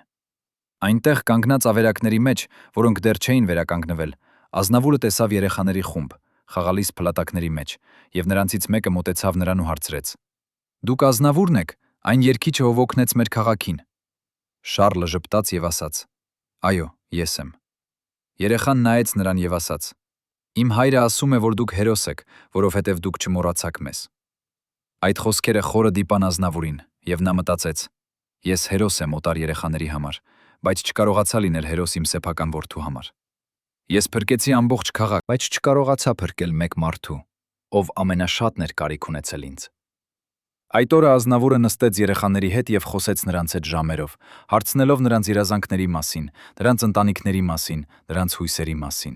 Այնտեղ կանգնած ավերակների մեջ, որոնք դեռ չէին վերականգնվել, Ազնավուրը տեսավ երեխաների խումբ, խաղալիս փլատակների մեջ, եւ նրանցից մեկը մոտեցավ նրան ու հարցրեց. Դուք Ազնավուրն եք, այն երգիչը, ով օգնեց մեր քաղաքին։ Շառլը ժպտաց եւ ասաց. Այո, ես եմ։ Երեխան նայեց նրան եւ ասաց. Իմ հայրը ասում է, որ դուք հերոս եք, որովհետեւ դուք չմոռացաք մեզ։ Այդ խոսքերը խորը դիպան Ազնավուրին, եւ նա մտածեց. ես հերոս եմ օտար երեխաների համար, բայց չկարողացա լինել հերոս իմ սեփական որդու համար։ Ես փրկեցի ամբողջ քաղաք, բայց չկարողացա փրկել մեկ մարդու, ով ամենաշատն էր կարիք ունեցել ինձ։ Այդ օրը Ազնավուրը նստեց երեխաների հետ եւ խոսեց նրանց հետ ժամերով, հարցնելով նրանց երազանքների մասին, նրանց ընտանիքների մասին, նրանց հույսերի մասին։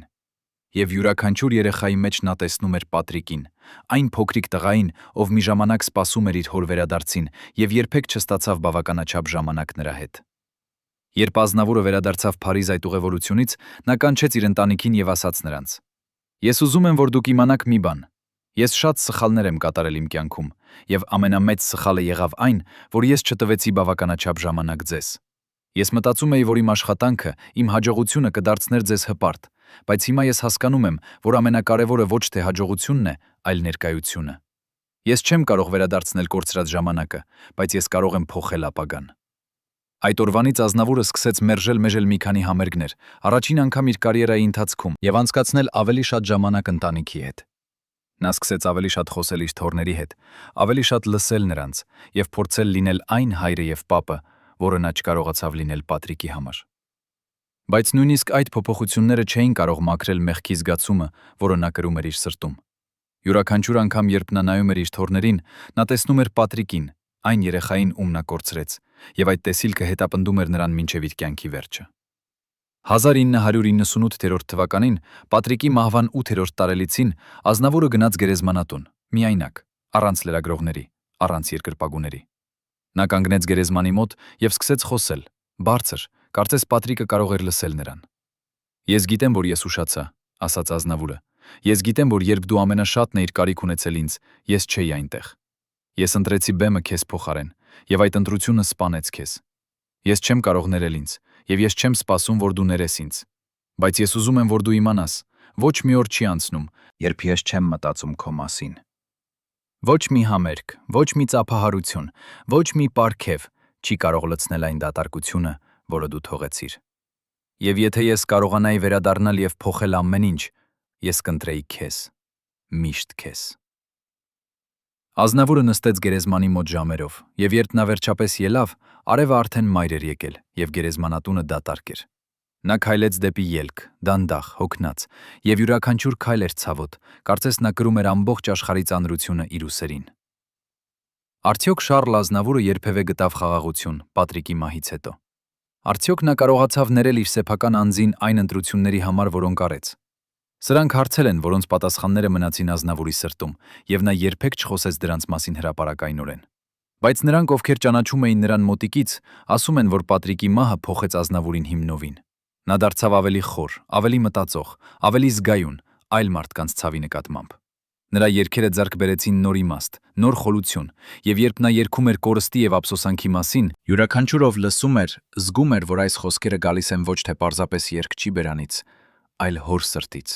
Եվ յուրաքանչյուր երեխայի մեջ նա տեսնում էր Պատրիկին, այն փոքրիկ տղային, ով մի ժամանակ սպասում էր իր հոր վերադարձին եւ երբեք չստացավ բավականաչափ ժամանակ նրա հետ։ Երբ Ազնավուրը վերադարձավ Փարիզ այդ ուղևորությունից, նա կանչեց իր ընտանիքին եւ ասաց նրանց. «Ես ուզում եմ, որ դուք իմանաք մի բան. ես շատ սխալներ եմ կատարել իմ կյանքում, եւ ամենամեծ սխալը եղավ այն, որ ես չտվեցի բավականաչափ ժամանակ ձեզ։ Ես մտածում էի, որ իմ աշխատանքը, իմ հաջողությունը կդարձներ ձեզ հպարտ, բայց հիմա ես հասկանում եմ, որ ամենակարևորը ոչ թե հաջողությունն է, այլ ներկայությունը։ Ես չեմ կարող վերադարձնել կորցրած ժամանակը, բայց ես կարող եմ փոխել ապագան»։ Այդ օրվանից Ազնավուրը սկսեց մերժել մի քանի համերգներ, առաջին անգամ իր կարիերայի ընթացքում, եւ անցկացնել ավելի շատ ժամանակ ընտանիքի հետ։ Նա սկսեց ավելի շատ խոսել իր թոռների հետ, ավելի շատ լսել նրանց եւ փորձել լինել այն հայրը եւ պապը, որը նա չկարողացավ լինել Պատրիկի համար։ Բայց նույնիսկ այդ փոփոխությունները չէին կարող մաքրել մեղքի զգացումը, որը նա կրում էր իր սրտում։ Յուրաքանչյուր անգամ, երբ նա նայում էր իր թոռներին, նա տեսնում էր Պատրիկին, այն երեխային, ում նա կորցրեց, եւ այդ տեսիլքը հետապնդում էր նրան մինչև իր կյանքի վերջը։ 1998 թվականին, Պատրիկի մահվան 8-րդ տարելիցին, Ազնավուրը գնաց գերեզմանատուն, միայնակ, առանց լրագրողների, առանց երկրպագուների։ Նա կանգնեց գերեզմանի մոտ եւ սկսեց խոսել, բարձր, կարծես Պատրիկը կարող էր լսել նրան։ «Ես գիտեմ, որ ես ուշացա», ասաց Ազնավուրը։ «Ես գիտեմ, որ երբ դու ամենաշատն էիր կարիք ունեցել ինձ, ես չէի այնտեղ։ Ես ընտրեցի բեմը քեզ փոխարեն, եւ այդ ընտրությունը սպանեց քեզ։ Ես չեմ կարող ներել ինձ, եւ ես չեմ սպասում, որ դու ներես ինձ։ Բայց ես ուզում եմ, որ դու իմանաս, ոչ մի օր չի անցնում, երբ ես չեմ մտածում քո մասին։ Ոչ մի համերգ, ոչ մի ծափահարություն, ոչ մի պարգև չի կարող լցնել այն դատարկությունը, որը դու թողեցիր։ Եվ եթե ես կարողանայի վերադառնալ եւ փոխել ամեն ինչ, ես կընտրեի քեզ, միշտ քեզ»։ Ազնավուրը նստեց գերեզմանի մոտ ժամերով, եւ երբ նա վերջապես ելավ, արևը արդեն մայր էր եկել, եւ գերեզմանատունը դատարկ էր։ Նա քայլեց դեպի ելք, դանդաղ, հոգնած, եւ յուրաքանչյուր քայլ էր ցավոտ, կարծես նա կրում էր ամբողջ աշխարհի ծանրությունը իր ուսերին։ Արդյոք Շառլ Ազնավուրը երբևէ գտավ խաղաղություն Պատրիկի մահից հետո։ Արդյոք նա կարողացավ ներել իր սեփական անձին այն ընտրությունների համար, որոնք արեց։ Սրանք հարցեր են, որոնց պատասխանները մնացին Ազնավուրի սրտում, եւ նա երբեք չխոսեց դրանց մասին հրապարակայնորեն։ Բայց նրանք, ովքեր ճանաչում էին նրան մոտիկից, ասում են, որ Պատրիկի մահը փոխեց Ազնավուրին հիմնովին։ Նա դարձավ ավելի խոր, ավելի մտածող, ավելի զգայուն, այլ մարդկանց ցավի նկատմամբ։ Նրա երգերը ձեռք բերեցին նոր իմաստ, նոր խորություն, եւ երբ նա երգում էր կորստի եւ ափսոսանքի մասին, յուրաքանչյուրով լսում էր, զգում էր, որ այս խոսքերը գալիս են ոչ թե պարզապես երգչի բերանից, այլ հոր սրտից։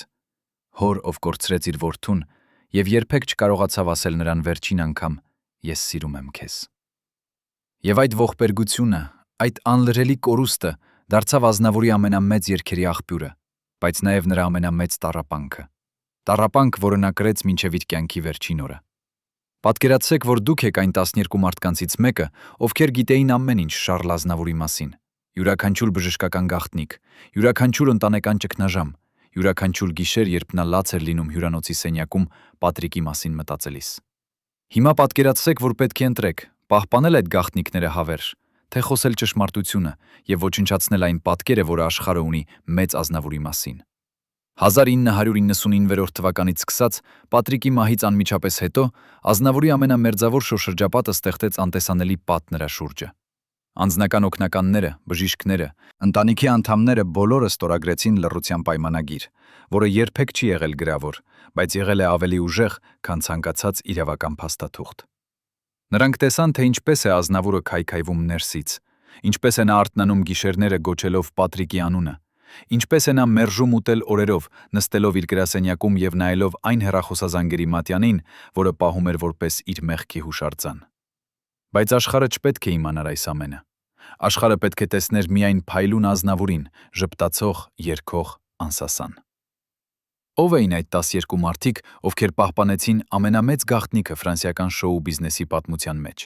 Հոր, ով կորցրեց իր որդուն եւ երբեք չկարողացավ ասել նրան վերջին անգամ. «Ես սիրում եմ քեզ»։ Եվ այդ ողբերգությունը, այդ անլրելի կորուստը դարձավ Ազնավուրի ամենամեծ երգերի աղբյուրը, բայց նաեւ նրա ամենամեծ տառապանքը։ Տառապանք, որը նա կրեց մինչև իր կյանքի վերջին օրը։ Պատկերացրեք, որ դուք եք այն 12 մարդկանցից մեկը, ովքեր գիտեին ամեն ինչ Շառլ Ազնավուրի մասին։ Յուրաքանչյուր բժշկական գաղտնիք, յուրաքանչյուր ընտանեկան ճգնաժամ, յուրաքանչյուր գիշեր, երբ նա լաց էր լինում հյուրանոցի սենյակում Պատրիկի մասին մտածելիս։ Հիմա պատկերացրեք, որ պետք է ընտրեք՝ պահպանել այդ գաղտնիքները հավերժ, թե խոսել ճշմարտությունը եւ ոչնչացնել այն պատկերը, որը աշխարհը ունի մեծ Ազնավուրի մասին։ 1999 թվականից սկսած Պատրիկի մահից անմիջապես հետո Ազնավուրի ամենամերձավոր շրջապատը ստեղծեց անտեսանելի պատ նրա շուրջը։ Անձնական օգնականները, բժիշկները, ընտանիքի անդամները բոլորը ստորագրեցին լռության պայմանագիր, որը երբեք չի եղել գրավոր, բայց եղել է ավելի ուժեղ, քան ցանկացած իրավական փաստաթուղթ։ Նրանք տեսան, թե ինչպես է Ազնավուրը քայքայվում ներսից, ինչպես է նա արթնանում գիշերները գոչելով Պատրիկի անունը, ինչպես է նա մերժում ուտել օրերով, նստելով իր գրասենյակում եւ նայելով այն հեռախոսազանգերի մատյանին, որը պահում էր որպես իր մեղքի հուշարձան։ Բայց աշխարհը չպետք է իմանար այս ամենը։ Աշխարհը պետք է տեսներ միայն փայլուն Ազնավուրին, ժպտացող, երգող, անսասան։ Ո՞վ էին այդ 12 մարդիկ, ովքեր պահպանեցին ամենամեծ գաղտնիքը ֆրանսիական շոու բիզնեսի պատմության մեջ։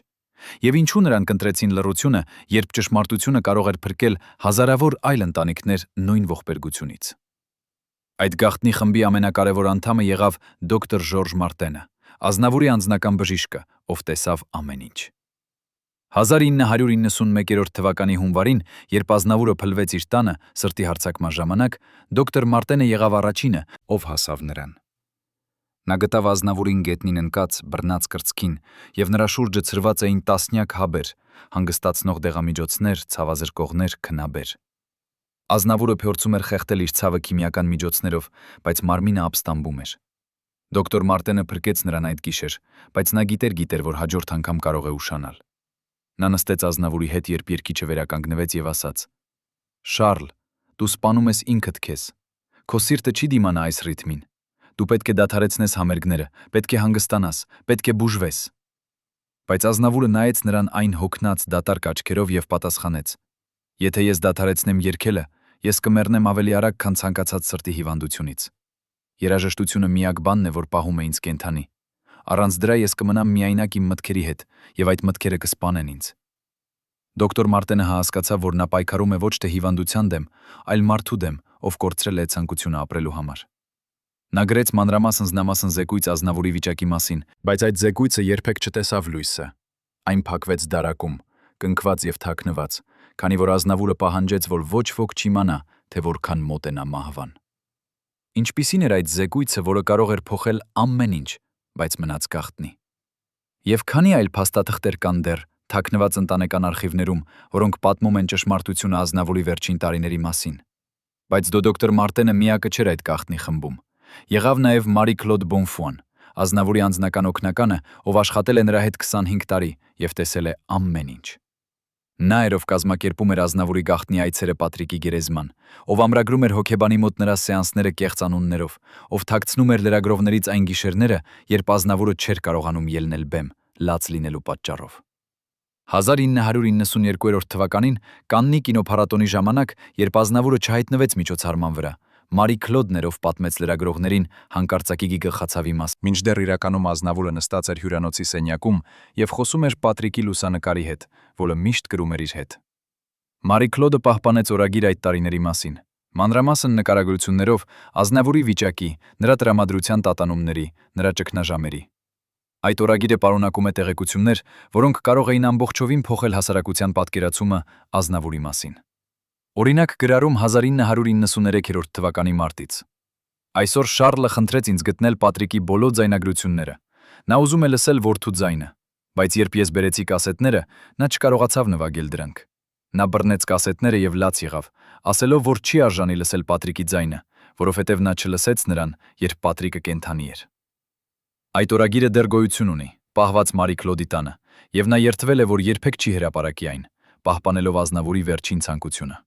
Եվ ինչու նրանք ընտրեցին լռությունը, երբ ճշմարտությունը կարող էր փրկել հազարավոր այլ ընտանիքներ նույն ողբերգությունից։ Այդ գաղտնի խմբի ամենակարևոր անդամը եղավ դոկտոր Ժորժ Մարտենը, Ազնավուրի անձնական բժիշկը, ով տեսավ ամեն ինչ։ 1991 թվականի հունվարին, երբ Ազնավուրը փլվեց իր տանը սրտի հարձակման ժամանակ, դոկտոր Մարտենը եղավ առաջինը, ով հասավ նրան։ Նա գտավ Ազնավուրին գետնին ընկած, բռնած կրծքին, եւ նրա շուրջը ցրված էին տասնյակ հաբեր, հանգստացնող դեղամիջոցներ, ցավազրկողներ, քնաբեր։ Ազնավուրը փորձում էր խեղդել իր ցավը քիմիական միջոցներով, բայց մարմինը ապստամբում էր։ Դոկտոր Մարտենը փրկեց նրան այդ գիշեր, բայց նա գիտեր, որ հաջորդ անգամ կարող է ուշանալ։ Նա նստեց Ազնավուրի հետ, երբ երգիչը վերականգնվեց եւ ասաց. «Շարլ, դու սպանում ես ինքդ քեզ։ Քո սիրտը չի դիմանա այս ռիթմին։ Դու պետք է դադարեցնես համերգները, պետք է հանգստանաս, պետք է բուժվես»։ Բայց Ազնավուրը նայեց նրան այն հոգնած դատարկ աչքերով եւ պատասխանեց. «Եթե ես դադարեցնեմ երգելը, ես կմեռնեմ ավելի արագ, քան ցանկացած սրտի հիվանդությունից։ Երաժշտությունը միակ բանն է, որ պահում է ինձ կենդանի։ Առանց դրա ես կմնամ միայնակ իմ մտքերի հետ, եւ այդ մտքերը կսպանեն ինձ»։ Դոկտոր Մարտենը հասկացավ, որ նա պայքարում է ոչ թե հիվանդության դեմ, այլ մարդու դեմ, ով կորցրել է ցանկությունը ապրելու համար։ Նա գրեց մանրամասն զեկույց Ազնավուրի վիճակի մասին, բայց այդ զեկույցը երբեք չտեսավ լույսը։ Այն փակվեց դարակում, կնքված եւ թաքնված, քանի որ Ազնավուրը պահանջեց, որ ոչ ոք չիմանա, թե որքան մոտ է նա մահվան։ Ինչպիսին էր այդ զեկույցը, որը կարող էր փոխել ամեն ինչ, բայց մնաց գաղտնի։ Եվ քանի այլ փաստաթղթեր կան դեռ թաքնված ընտանեկան արխիվներում, որոնք պատմում են ճշմարտությունը Ազնավուրի վերջին տարիների մասին։ Բայց դոկտոր Մարտենը միակը չէր այդ գաղտնի խմբում։ Եղավ նաև Մարի Կլոդ Բոնֆուան, Ազնավուրի անձնական օգնականը, ով աշխատել է նրա հետ 25 տարի եւ տեսել է ամեն ինչ։ Նա էր, ով կազմակերպում էր Ազնավուրի գաղտնի այցերը Պատրիկի գերեզման, ով ամրագրում էր հոգեբանի մոտ նրա սեանսները կեղծ անուններով, ով թաքցնում էր լրագրողներից այն գիշերները, երբ Ազնավուրը չէր կարողանում ելնել բեմ, լաց լինելու պատճառով։ 1992 թվականին Կաննի կինոփառատոնի ժամանակ, երբ Ազնավուրը չհայտնվեց միջոցառման վրա, Մարի Կլոդն էր, ով պատմեց լրագրողներին հանկարծակի գլխացավի մասին։ Մինչդեռ իրականում Ազնավուրը նստած էր հյուրանոցի սենյակում եւ խոսում էր Պատրիկի լուսանկարի հետ, որը միշտ կրում էր իր հետ։ Մարի Կլոդը պահպանեց օրագիր այդ տարիների մասին, մանրամասն նկարագրություններով Ազնավուրի վիճակի, նրա տրամադրության տատանումների, նրա ճգնաժամերի։ Այդ օրագիրը պարունակում է տեղեկություններ, որոնք կարող էին ամբողջովին փոխել հասարակության պատկերացումը Ազնավուրի մասին։ Օրինակ գրառում 1993 թվականի մարտից։ Այսօր Շարլը խնդրեց ինձ գտնել Պատրիկի բոլոր ձայնագրությունները։ Նա ուզում է լսել որդու ձայնը, բայց երբ ես բերեցի կասետները, նա չկարողացավ նվագել դրանք։ Նա բռնեց կասետները եւ լաց եղավ, ասելով, որ չի արժանի լսել Պատրիկի ձայնը, որովհետեւ նա չլսեց նրան, երբ Պատրիկը կենդանի էր։ Այդ օրագիրը դեռ գոյություն ունի, պահված Մարի Կլոդի տանը, եւ նա երդվել է, որ երբեք չի հրապարակի այն, պահպանելով Ազնավուրի վերջին ցանկությունը։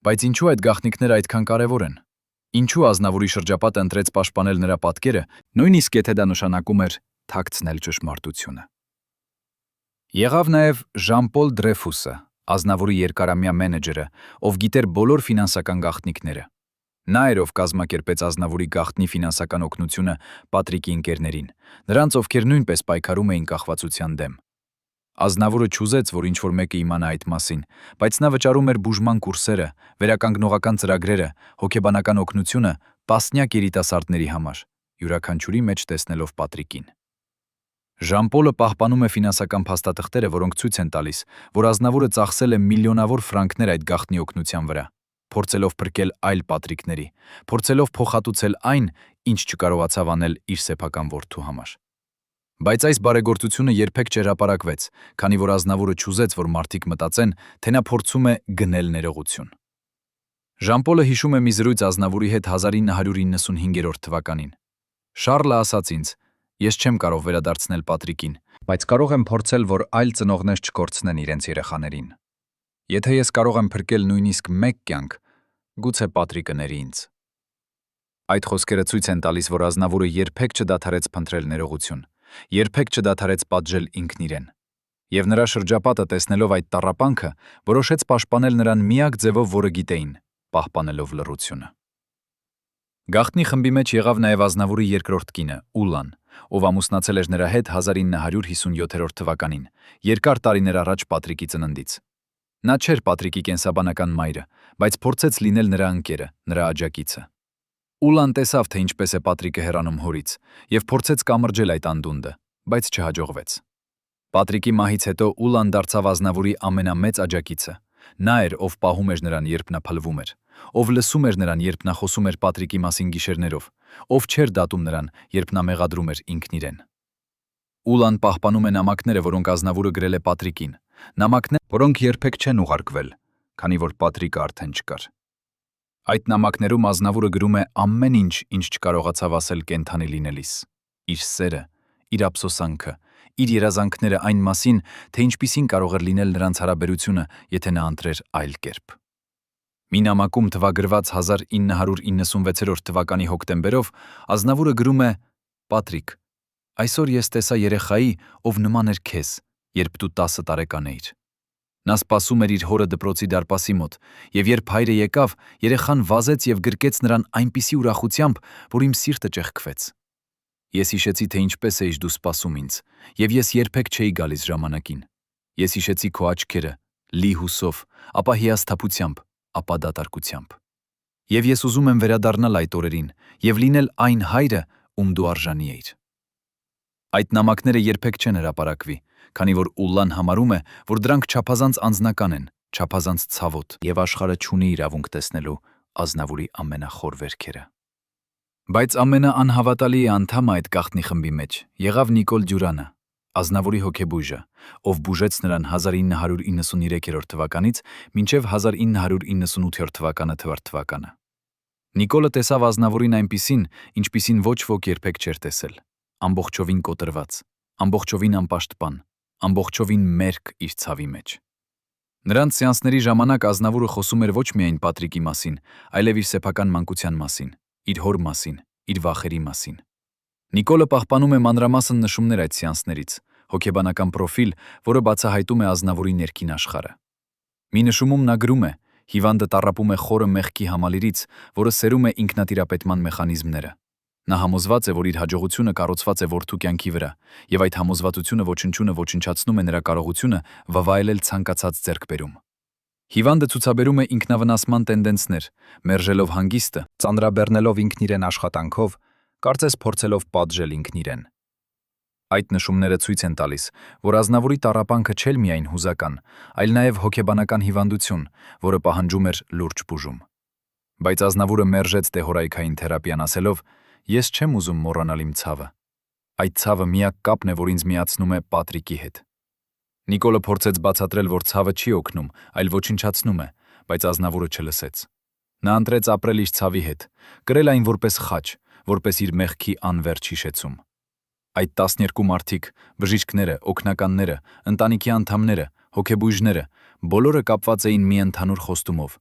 Բայց ինչու այդ գաղտնիքները այդքան կարևոր են։ Ինչու Ազնավուրի շրջապատը ընտրեց պաշտպանել նրա պատկերը, նույնիսկ եթե դա նշանակում էր թաքցնել ճշմարտությունը։ Եղավ նաև Ժան-Պոլ Դրեֆուսը, Ազնավուրի երկարամյա մենեջերը, ով գիտեր բոլոր ֆինանսական գաղտնիքները։ Նա էր, ով կազմակերպեց Ազնավուրի գաղտնի ֆինանսական օգնությունը Պատրիկի ընկերներին, նրանց, ովքեր նույնպես պայքարում էին կախվածության դեմ։ Ազնավուրը չուզեց, որ ինչ-որ մեկը իմանա այդ մասին, բայց նա վճարում էր բուժման կուրսերը, վերականգնողական ծրագրերը, հոգեբանական օգնությունը տասնյակ երիտասարդների համար, յուրաքանչյուրի մեջ տեսնելով Պատրիկին։ Ժան-Պոլը պահպանում է ֆինանսական փաստաթղթերը, որոնք ցույց են տալիս, որ Ազնավուրը ծախսել է միլիոնավոր ֆրանկներ այդ գաղտնի օգնության վրա, փորձելով փրկել այլ Պատրիկների, փորձելով փոխհատուցել այն, ինչ չկարողացավ անել իր սեփական որդու համար։ Բայց այս բարեգործությունը երբեք չհրապարակվեց, քանի որ Ազնավուրը չուզեց, որ մարդիկ մտածեն, թե նա փորձում է գնել ներողություն։ Ժան-Պոլը հիշում է մի զրույց Ազնավուրի հետ 1995 թվականին։ Շարլը ասաց ինձ. «Ես չեմ կարող վերադարձնել Պատրիկին, բայց կարող եմ փորձել, որ այլ ծնողներ չկորցնեն իրենց երեխաներին։ Եթե ես կարող եմ փրկել նույնիսկ մեկ կյանք, գուցե Պատրիկը ների ինձ»։ Այդ խոսքերը ցույց են տալիս, որ Ազնավուրը երբեք չդադարեց փնտրել ներողություն, երբեք չդադարեց պատժել ինքն իրեն։ Եվ նրա շրջապատը տեսնելով այդ տառապանքը, որոշեց պաշտպանել նրան միակ ձևով, որը գիտեին, պահպանելով լռությունը։ Գաղտնի խմբի մեջ եղավ նաև Ազնավուրի երկրորդ կինը, Ուլան, ով ամուսնացել էր նրա հետ 1957 թվականին, երկար տարիներ առաջ Պատրիկի ծննդից։ Նա չէր Պատրիկի կենսաբանական մայրը, բայց փորձեց լինել նրա ընկերը, նրա աջակիցը։ Ուլան տեսավ, թե ինչպես է Պատրիկը հեռանում հորից, եւ փորձեց կամրջել այդ անդունդը, բայց չհաջողվեց։ Պատրիկի մահից հետո Ուլան դարձավ Ազնավուրի ամենամեծ աջակիցը, Նա էր, ով պահում էր նրան, երբ նա փլվում էր, ով լսում էր նրան, երբ նա խոսում էր Պատրիկի մասին գիշերներով, ով չէր դատում նրան, երբ նա մեղադրում էր ինքն իրեն։ Ուլան պահպանում է նամակները, որոնք Ազնավուրը գրել է Պատրիկին, նամակներ, որոնք երբեք չեն ուղարկվել, քանի որ Պատրիկը արդեն չկար։ Այդ նամակներում Ազնավուրը գրում է ամեն ինչ, ինչ չկարողացավ ասել կենդանի լինելիս. իր սերը, իր ափսոսանքը, իր երազանքները այն մասին, թե ինչպիսին կարող էր լինել նրանց հարաբերությունը, եթե նա ընտրեր այլ կերպ։ Մի նամակում թվագրված 1996 թվականի հոկտեմբերով Ազնավուրը գրում է. «Պատրիկ, այսօր ես տեսա երեխայի, ով նման էր քեզ, երբ դու 10 տարեկան էիր։ Նա սպասում էր իր հորը դպրոցի դարպասի մոտ, եւ երբ հայրը եկավ, երեխան վազեց եւ գրկեց նրան այնպիսի ուրախությամբ, որ իմ սիրտը ճեղքվեց։ Ես հիշեցի, թե ինչպես էիր դու սպասում ինձ, եւ ես երբեք չէի գալիս ժամանակին։ Ես հիշեցի քո աչքերը, լի հուսով, ապա հիասթափությամբ, ապա դատարկությամբ։ Եվ ես ուզում եմ վերադառնալ այդ օրերին եւ լինել այն հայրը, ում դու արժանի էիր»։ Այդ նամակները երբեք չեն հրապարակվի, քանի որ Ուլլան համարում է, որ դրանք չափազանց անձնական են, չափազանց ցավոտ, եւ աշխարհը չունի իրավունք տեսնելու Ազնավուրի ամենախոր վերքերը։ Բայց ամենաանհավատալի անդամը այդ գաղտնի խմբի մեջ եղավ Նիկոլ Դյուրանը, Ազնավուրի հոգեբույժը, ով բուժեց նրան 1993 թվականից մինչև 1998 թվականը։ Նիկոլը տեսավ Ազնավուրին այնպիսին, ինչպիսին ոչ ոք երբեք չէր տեսել, ամբողջովին կոտրված, ամբողջովին անպաշտպան, ամբողջովին մերկ իր ցավի մեջ։ Նրանց սեանսների ժամանակ Ազնավուրը խոսում էր ոչ միայն Պատրիկի մասին, այլև իր սեփական մանկության մասին, իր հոր մասին, իր վախերի մասին։ Նիկոլը պահպանում է մանրամասն նշումներ այդ սեանսներից, հոգեբանական պրոֆիլ, որը բացահայտում է Ազնավուրի ներքին աշխարհը։ Մի նշումում նա գրում է. հիվանդը տառապում է խորը մեղքի համալիրից, որը սերում է ինքնատիրապետման մեխանիզմները։ Նա համոզված է, որ իր հաջողությունը կառուցված է որդու կյանքի վրա, եւ այդ համոզվածությունը ոչնչությունը ոչնչացնում է նրա կարողությունը վավայելել ցանկացած ձեռքբերում։ Հիվանդը ցուցաբերում է ինքնավնասման տենդենսներ, մերժելով հանգիստը, ծանրաբեռնելով ինքն իրեն աշխատանքով, կարծես փորձելով պատժել ինքն իրեն։ Այդ նշումները ցույց են տալիս, որ Ազնավուրի տառապանքը չէր միայն հուզական, այլ նաև հոգեբանական հիվանդություն, որը պահանջում էր լուրջ բուժում։ Բայց Ազնավուրը մերժեց դեհորայքային թերապիան ասելով. «Ես չեմ ուզում մոռանալ իմ ցավը։ Այդ ցավը միակ կապն է, որ ինձ միացնում է Պատրիկի հետ»։ Նիկոլը փորձեց բացատրել, որ ցավը չի օգնում, այլ ոչնչացնում է, բայց Ազնավուրը չլսեց։ Նա ընտրեց ապրել իր ցավի հետ, կրել այն որպես խաչ, որպես իր մեղքի անվերջ հիշեցում։ Այդ 12 մարդիկ, բժիշկները, օգնականները, ընտանիքի անդամները, հոգեբույժները, բոլորը կապված էին մի ընդհանուր խոստումով՝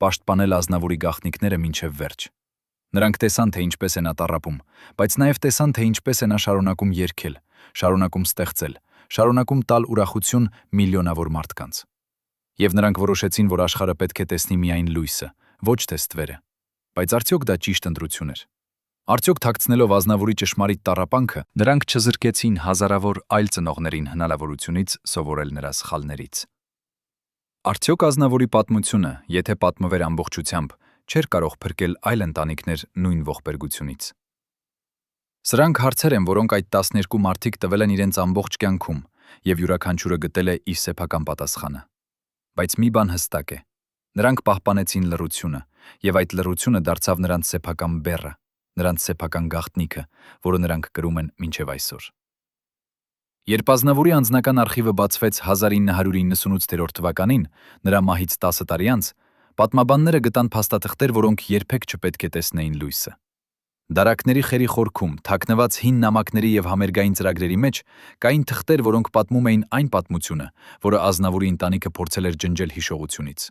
պաշտպանել Ազնավուրի գաղտնիքները մինչև վերջ։ Նրանք տեսան, թե ինչպես է նա տառապում, բայց նաև տեսան, թե ինչպես է նա շարունակում երգել, շարունակում ստեղծել, շարունակում տալ ուրախություն միլիոնավոր մարդկանց։ Եվ նրանք որոշեցին, որ աշխարհը պետք է տեսնի միայն լույսը, ոչ թե ստվերը։ Բայց արդյոք դա ճիշտ ընտրություն էր։ Արդյոք թաքցնելով Ազնավուրի ճշմարիտ տառապանքը, նրանք չզրկեցին հազարավոր այլ ծնողներին հնարավորությունից սովորել նրա սխալներից։ Արդյոք Ազնավուրի պատմությունը, եթե պատմվեր ամբողջությամբ, չէր կարող փրկել այլ ընտանիքներ նույն ողբերգությունից։ Սրանք հարցեր են, որոնք այդ 12 մարդիկ տվել են իրենց ամբողջ կյանքում, եւ յուրաքանչյուրը գտել է իր սեփական պատասխանը։ Բայց մի բան հստակ է. նրանք պահպանեցին լռությունը, եւ այդ լռությունը դարձավ նրանց սեփական բեռը, նրանց սեփական գաղտնիքը, որը նրանք կրում են մինչև այսօր։ Երբ Ազնավուրի անձնական արխիվը բացվեց 1998 թվականին, նրա մահից 10 տարի անց, պատմաբանները գտան փաստաթղթեր, որոնք երբեք չպետք է տեսնեին լույսը։ Դարակների խերի խորքում, թաքնված հին նամակների եւ համերգային ծրագրերի մեջ կային թղթեր, որոնք պատմում էին այն պատմությունը, որը Ազնավուրի ընտանիքը փորձել էր ջնջել հիշողությունից։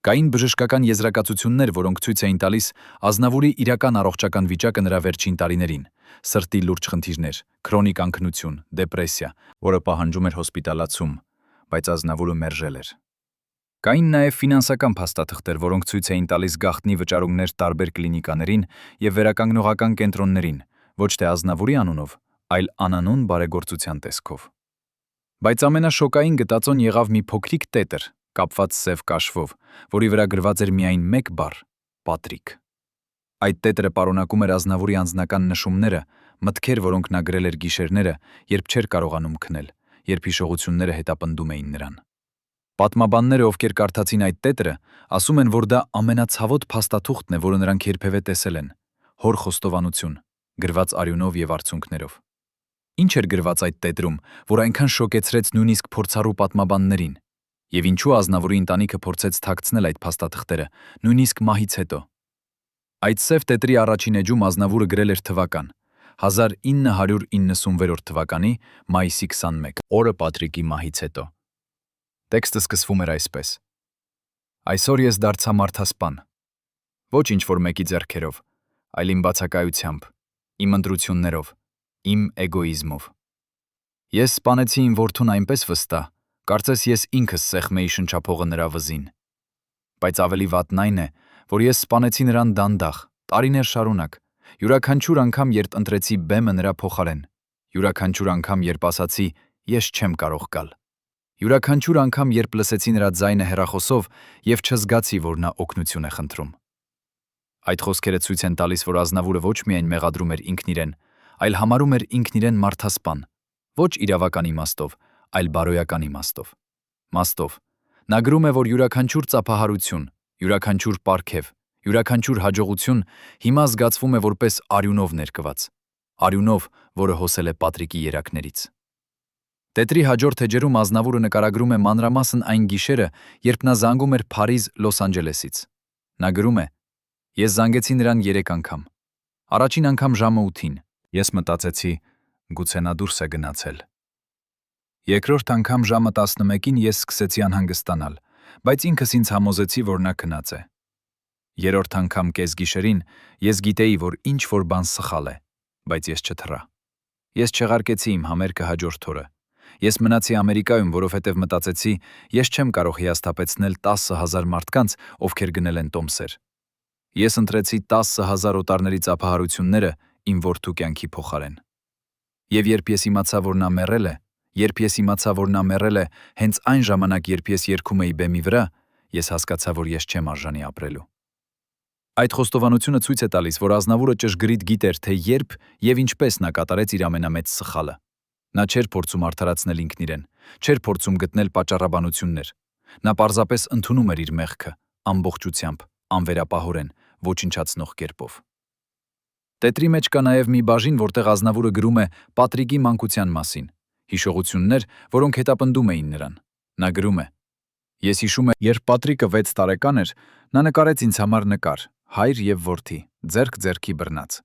Կային բժշկական եզրակացություններ, որոնք ցույց էին տալիս Ազնավուրի իրական առողջական վիճակը նրա վերջին տարիներին՝ սրտի լուրջ խնդիրներ, քրոնիկ անքնություն, դեպրեսիա, որը պահանջում էր հոսպիտալացում, բայց Ազնավուրը մերժել էր։ Կային նաև ֆինանսական փաստաթղթեր, որոնք ցույց էին տալիս գաղտնի վճարումներ տարբեր կլինիկաներին եւ վերականգնողական կենտրոններին, ոչ թե Ազնավուրի անունով, այլ անանուն բարեգործության տեսքով։ Բայց ամենաշոկային գտածոն եղավ մի փոքրիկ տետր, կապված սև կաշվով, որի վրա գրված էր միայն մեկ բառ՝ Պատրիկ։ Այդ տետրը պարունակում էր Ազնավուրի անձնական նշումները, մտքեր, որոնք նա գրել էր գիշերները, երբ չէր կարողանում քնել, երբ հիշողությունները հետապնդում էին նրան։ Պատմաբանները, ովքեր կարդացին այդ տետրը, ասում են, որ դա ամենացավոտ փաստաթուղթն է, որը նրանք երբևէ տեսել են՝ հոր խոստովանություն, գրված արյունով եւ արցունքներով։ Ինչ էր գրված այդ տետրում, որ այնքան շոկեցրեց նույնիսկ փորձառու պատմաբաններին, եւ ինչու Ազնավուրի ընտանիքը փորձեց թաքցնել այդ փաստաթղթերը, նույնիսկ մահից հետո։ Այդ սև տետրի առաջին էջում Ազնավուրը գրել էր թվական՝ 1996 թվականի մայիսի 21, օրը Պատրիկի մահից հետո։ Տեքստը սկսվում էր այսպես. Այսօր ես դարձա մարդասպան։ Ոչ ինչ-որ մեկի ձեռքերով, այլ իմ բացակայությամբ, իմ ընտրություններով, իմ էգոիզմով։ Ես սպանեցի իմ որդուն այնպես վստահ, կարծես ես ինքս սեղմեի շնչափողը նրա վզին։ Բայց ավելի վատն այն է, որ ես սպանեցի նրան դանդաղ, տարիներ շարունակ, յուրաքանչյուր անգամ, երբ ընտրեցի բեմը նրա փոխարեն, յուրաքանչյուր անգամ, երբ ասացի ես չեմ կարող գալ, յուրաքանչյուր անգամ, երբ լսեցի նրա ձայնը հեռախոսով եւ չզգացի, որ նա օգնություն է խնդրում։ Այդ խոսքերը ցույց են տալիս, որ Ազնավուրը ոչ միայն մեղադրում էր ինքն իրեն, այլ համարում էր ինքն իրեն մարդասպան, ոչ իրավական իմաստով, այլ բարոյական իմաստով։ Մաստով նա գրում է, որ յուրաքանչյուր ծափահարություն, յուրաքանչյուր պարգև, յուրաքանչյուր հաջողություն հիմա զգացվում է որպես արյունով ներկված, արյունով, որը հոսել է Պատրիկի երակներից։ Տետրի հաջորդ էջերում Ազնավուրը նկարագրում է մանրամասն այն գիշերը, երբ նա զանգում էր Փարիզ Լոս Անջելեսից։ Նա գրում է. Ես զանգեցի նրան 3 անգամ։ Առաջին անգամ ժամը 8-ին։ Ես մտածեցի, գուցե նա դուրս է գնացել։ Երկրորդ անգամ ժամը 11-ին ես սկսեցի անհանգստանալ, բայց ինքս ինձ համոզեցի, որ նա քնած է։ Երրորդ անգամ կեսգիշերին ես գիտեի, որ ինչ-որ բան սխալ է, բայց ես չթռա։ Ես չեղարկեցի իմ համերգը հաջորդ օրը։ Ես մնացի Ամերիկայում, որովհետև մտածեցի, ես չեմ կարող հիասթափեցնել 10,000 մարդկանց, ովքեր գնել են տոմսեր։ Ես ընտրեցի 10,000 օտարների ծափահարությունները իմ որդու կյանքի փոխարեն։ Եվ երբ ես իմացա, որ նա մեռել է, հենց այն ժամանակ, երբ ես երգում էի բեմի վրա, ես հասկացա, որ ես չեմ արժանի ապրելու։ Այդ խոստովանությունը ցույց է տալիս, որ Ազնավուրը ճշգրիտ գիտեր, թե երբ եւ ինչպես նա կատարեց իր ամենամեծ սխալը։ Նա չէր փորձում արդարացնել ինքն իրեն, չէր փորձում գտնել պատճառաբանություններ։ Նա պարզապես ընդունում էր իր մեղքը, ամբողջությամբ, անվերապահորեն, ոչնչացնող կերպով։ Տետրի մեջ կա նաև մի բաժին, որտեղ Ազնավուրը գրում է Պատրիկի մանկության մասին, հիշողություններ, որոնք հետապնդում էին նրան։ Նա գրում է. Ես հիշում եմ, երբ Պատրիկը 6 տարեկան էր, նա նկարեց ինձ համար նկար, հայր եւ որդի, ձեռք ձեռքի բռնած։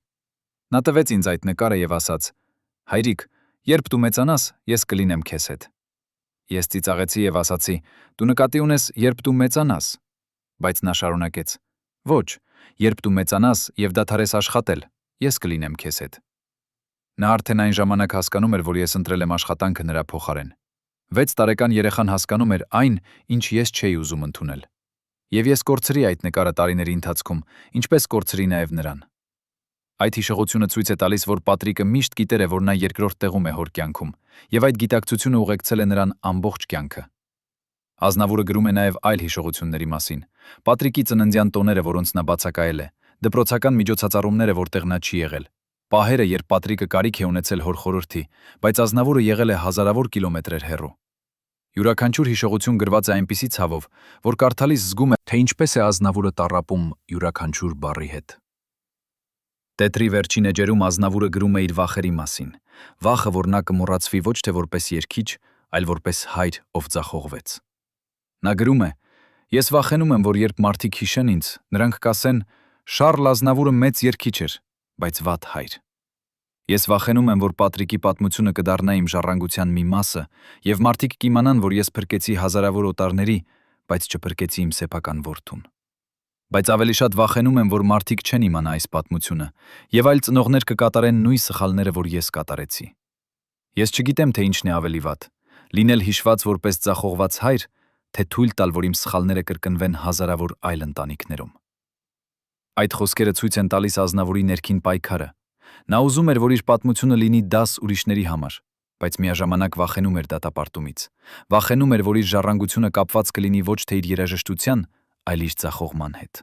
Նա տվեց ինձ այդ նկարը եւ ասաց. Հայրիկ, երբ դու մեծանաս, ես կլինեմ քեզ հետ։ Ես ծիծաղեցի եւ ասացի. Դու նկատի ունես, երբ դու մեծանաս։ Բայց նա շարունակեց. Ոչ, երբ դու մեծանաս եւ դադարես աշխատել, ես կլինեմ քեզ հետ։ Նա արդեն այն ժամանակ հասկանում էր, որ ես ընտրել եմ աշխատանքը նրա փոխարեն։ 6 տարեկան երեխան հասկանում էր այն, ինչ ես չէի ուզում ընդունել։ Եվ ես կորցրի այդ նկարը տարիների ընթացքում, ինչպես կորցրի նաև նրան։ Այդ հիշողությունը ցույց է տալիս, որ Պատրիկը միշտ գիտեր է, որ նա երկրորդ տեղում է հոր կյանքում, եւ այդ գիտակցությունը ուղեկցել է նրան ամբողջ կյանքը։ Ազնավուրը գրում է նաև այլ հիշողությունների մասին։ Պատրիկի ծննդյան տոները, որոնց նա բացակայել է, դպրոցական միջոցառումները, որտեղ նա չի եղել, պահերը, երբ Պատրիկը կարիք է ունեցել հոր խորհրդի, բայց Ազնավուրը եղել է հազարավոր կիլոմետրեր հեռու։ Յուրաքանչյուր հիշողություն գրված է այնպիսի ցավով, որ կարդալիս զգում է, թե ինչպես է Ազնավուրը տառապում յուրաքանչյուր բառի հետ։ Տետրի վերջին էջերում Ազնավուրը գրում է իր վախերի մասին, վախը, որ նա կմոռացվի ոչ թե որպես երգիչ, այլ որպես հայր, ով ձախողվեց։ Նա գրում է. Ես վախենում եմ, որ երբ մարդիկ հիշեն ինձ, նրանք կասեն. Շառլ Ազնավուրը մեծ երգիչ էր, բայց վատ հայր։ Ես վախենում եմ, որ Պատրիկի պատմությունը կդառնա իմ ժառանգության մի մասը, եւ մարդիկ կիմանան, որ ես փրկեցի հազարավոր օտարների, բայց չփրկեցի իմ սեփական որդուն։ Բայց ավելի շատ վախենում եմ, որ մարդիկ չեն իմանա այս պատմությունը, եւ այլ ծնողներ կկատարեն նույն սխալները, որ ես կատարեցի։ Ես չգիտեմ, թե ինչն է ավելի վատ՝ լինել հիշված որպես ձախողված հայր, թե թույլ տալ, որ իմ սխալները կրկնվեն հազարավոր այլ ընտանիքներում։ Այդ խոսքերը ցույց են տալիս Ազնավուրի ներքին պայքարը։ Նա ուզում էր, որ իր պատմությունը լինի դաս ուրիշների համար, բայց միաժամանակ վախենում էր դատապարտումից։ Վախենում էր, որ իր ժառանգությունը կապված կլինի ոչ թե իր երաժշտության, այլ իր ձախողման հետ։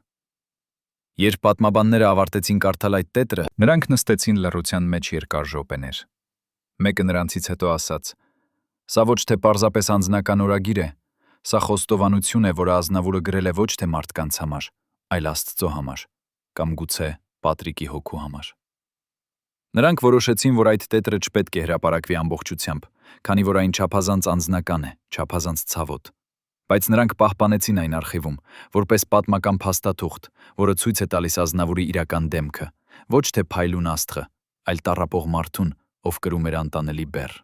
Երբ պատմաբանները ավարտեցին կարդալ այդ տետրը, նրանք նստեցին լռության մեջ երկար րոպեներ։ Մեկը նրանցից հետո ասաց. Սա ոչ թե պարզապես անձնական օրագիր է, Սա խոստովանություն է, որը Ազնավուրը գրել է ոչ թե մարդկանց համար, այլ Աստծո համար, կամ գուցե Պատրիկի հոգու համար։ Նրանք որոշեցին, որ այդ տետրը չպետք է հրապարակվի ամբողջությամբ, քանի որ այն չափազանց անձնական է, չափազանց ցավոտ։ Բայց նրանք պահպանեցին այն արխիվում, որպես պատմական փաստաթուղթ, որը ցույց է տալիս Ազնավուրի իրական դեմքը, ոչ թե փայլուն աստղը, այլ տառապող մարդուն, ով կրում էր անտանելի բեռ։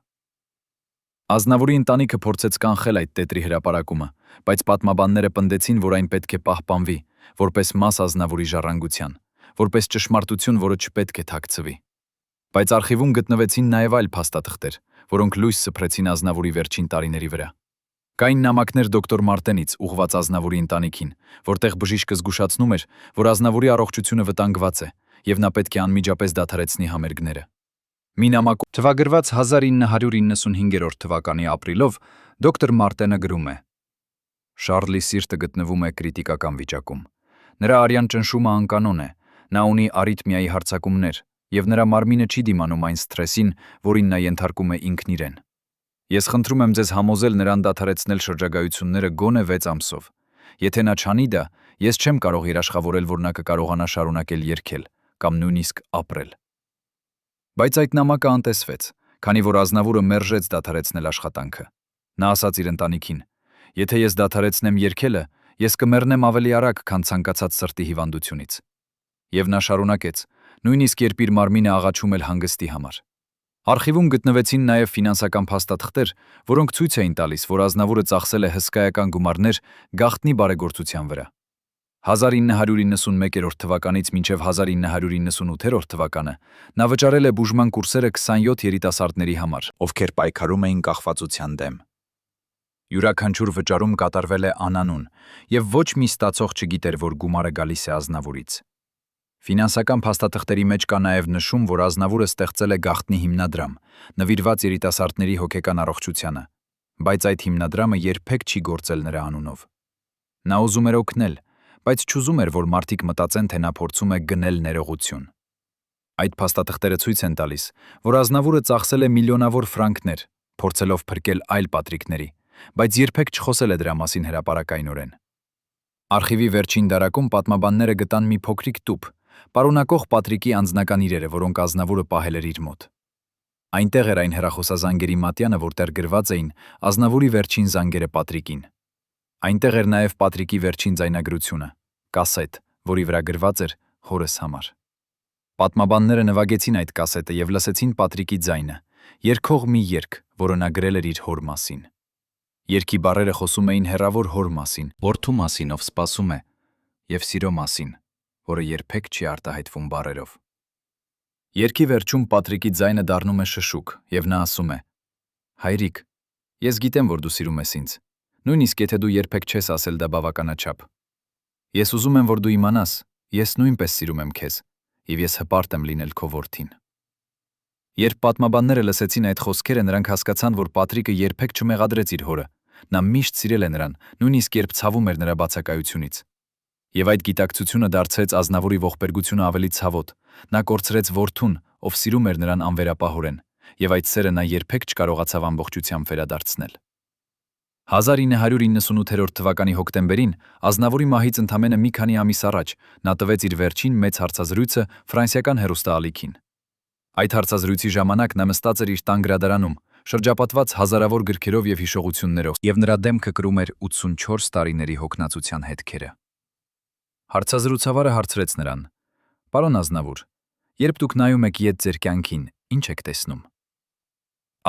Ազնավուրի ընտանիքը փորձեց կանխել այդ տետրի հրապարակումը, բայց պատմաբանները պնդեցին, որ այն պետք է պահպանվի, որպես մաս Ազնավուրի ժառանգության, որպես ճշմարտություն, որը չպետք է թաքցվի։ Բայց արխիվում գտնվեցին նաև այլ փաստաթղթեր, որոնք լույս սփռեցին Ազնավուրի վերջին տարիների վրա։ Կային նամակներ դոկտոր Մարտենից ուղղված Ազնավուրի ընտանիքին, որտեղ բժիշկը զգուշացնում էր, որ Ազնավուրի առողջությունը վտանգված է, եւ նա պետք է անմիջապես դադարեցնի համերգները։ Մի նամակում թվագրված 1995 թվականի ապրիլով դոկտոր Մարտենը գրում է. Շարլի սիրտը գտնվում է կրիտիկական վիճակում։ Նրա արյան ճնշումը անկանոն է, նա ունի արիթմիայի հարձակումներ, եւ նրա մարմինը չի դիմանում այն սթրեսին, որին նա ենթարկում է ինքն իրեն։ Ես խնդրում եմ ձեզ համոզել նրան դադարեցնել շրջագայությունները գոնե 6 ամսով։ Եթե նա չանի դա, ես չեմ կարող երաշխավորել, որ նա կկարողանա շարունակել երգել կամ նույնիսկ ապրել։ Բայց այդ նամակը անտեսվեց, քանի որ Ազնավուրը մերժեց դադարեցնել աշխատանքը։ Նա ասաց իր ընտանիքին. «Եթե ես դադարեցնեմ երգելը, ես կմեռնեմ ավելի արագ, քան ցանկացած սրտի հիվանդությունից»։ Եվ նա շարունակեց. «Նույնիսկ երբ իր մարմինը աղաչում էր հանգստի համար»։ Արխիվում գտնվեցին նաև ֆինանսական փաստաթղթեր, որոնք ցույց էին տալիս, որ Ազնավուրը ծախսել է հսկայական գումարներ գաղտնի բարեգործության վրա։ 1991 թվականից մինչև 1998 թվականը նա վճարել է բուժման կուրսերը 27 երիտասարդների համար, ովքեր պայքարում էին կախվածության դեմ։ Յուրաքանչյուր վճարում կատարվել է անանուն, եւ ոչ մի ստացող չգիտեր, որ գումարը գալիս է Ազնավուրից։ Ֆինանսական փաստաթղթերի մեջ կա նաև նշում, որ Ազնավուրը ստեղծել է գաղտնի հիմնադրամ, նվիրված երիտասարդների հոգեկան առողջությանը, բայց այդ հիմնադրամը երբեք չի գործել նրա անունով։ Նա ուզում էր օգնել, բայց չուզում էր, որ մարդիկ մտածեն, թե նա փորձում է գնել ներողություն։ Այդ փաստաթղթերը ցույց են տալիս, որ Ազնավուրը ծախսել է միլիոնավոր ֆրանկներ, փորձելով փրկել այլ պատրիկների, բայց երբեք չխոսել է դրա մասին հրապարակայնորեն։ Արխիվի վերջին դարակում պատմաբանները գտան մի փոքրիկ տուփ, պարունակող Պատրիկի անձնական իրերը, որոնք Ազնավուրը պահել էր իր մոտ։ Այնտեղ էր այն հեռախոսազանգերի մատյանը, որտեղ գրված էին Ազնավուրի վերջին զանգերը Պատրիկին։ Այնտեղ էր նաև Պատրիկի վերջին ձայնագրությունը, կասետ, որի վրա գրված էր հորս համար։ Պատմաբանները նվագեցին այդ կասետը եւ լսեցին Պատրիկի ձայնը, երգող մի երգ, որը նա գրել էր իր հոր մասին։ Երգի բառերը խոսում էին հեռավոր հոր մասին, որդու մասին, ով սպասում է, եւ սիրո մասին, որը երբեք չի արտահայտվում բառերով։ Երգի վերջում Պատրիկի ձայնը դառնում է շշուկ, եւ նա ասում է. «Հայրիկ, ես գիտեմ, որ դու սիրում ես ինձ, նույնիսկ եթե դու երբեք չես ասել դա բավականաչափ։ Ես ուզում եմ, որ դու իմանաս, ես նույնպես սիրում եմ քեզ, եւ ես հպարտ եմ լինել քո որդին»։ Երբ պատմաբանները լսեցին այդ խոսքերը, նրանք հասկացան, որ Պատրիկը երբեք չմեղադրեց իր հորը։ Նա միշտ սիրել է նրան, նույնիսկ երբ ցավում էր նրա բացակայությունից։ Եվ այդ գիտակցությունը դարձրեց Ազնավուրի ողբերգությունը ավելի ցավոտ։ Նա կորցրեց որդուն, ով սիրում էր նրան անվերապահորեն, եւ այդ սերը նա երբեք չկարողացավ ամբողջությամբ վերադարձնել։ 1998 թվականի հոկտեմբերին Ազնավուրի մահից ընդամենը մի քանի ամիս առաջ նա տվեց իր վերջին մեծ հարցազրույցը ֆրանսիական հեռուստաալիքին։ Այդ հարցազրույցի ժամանակ նա նստած էր իր տան գրադարանում, շրջապատված հազարավոր գրքերով եւ հիշողություններով, եւ նրա դեմքը կրում էր 84 տարիների հոգնածության հետքերը։ Հարցազրույցավարը հարցրեց նրան. «Պարոն Ազնավուր, երբ դուք նայում եք ետ ձեր կյանքին, ինչ եք տեսնում»։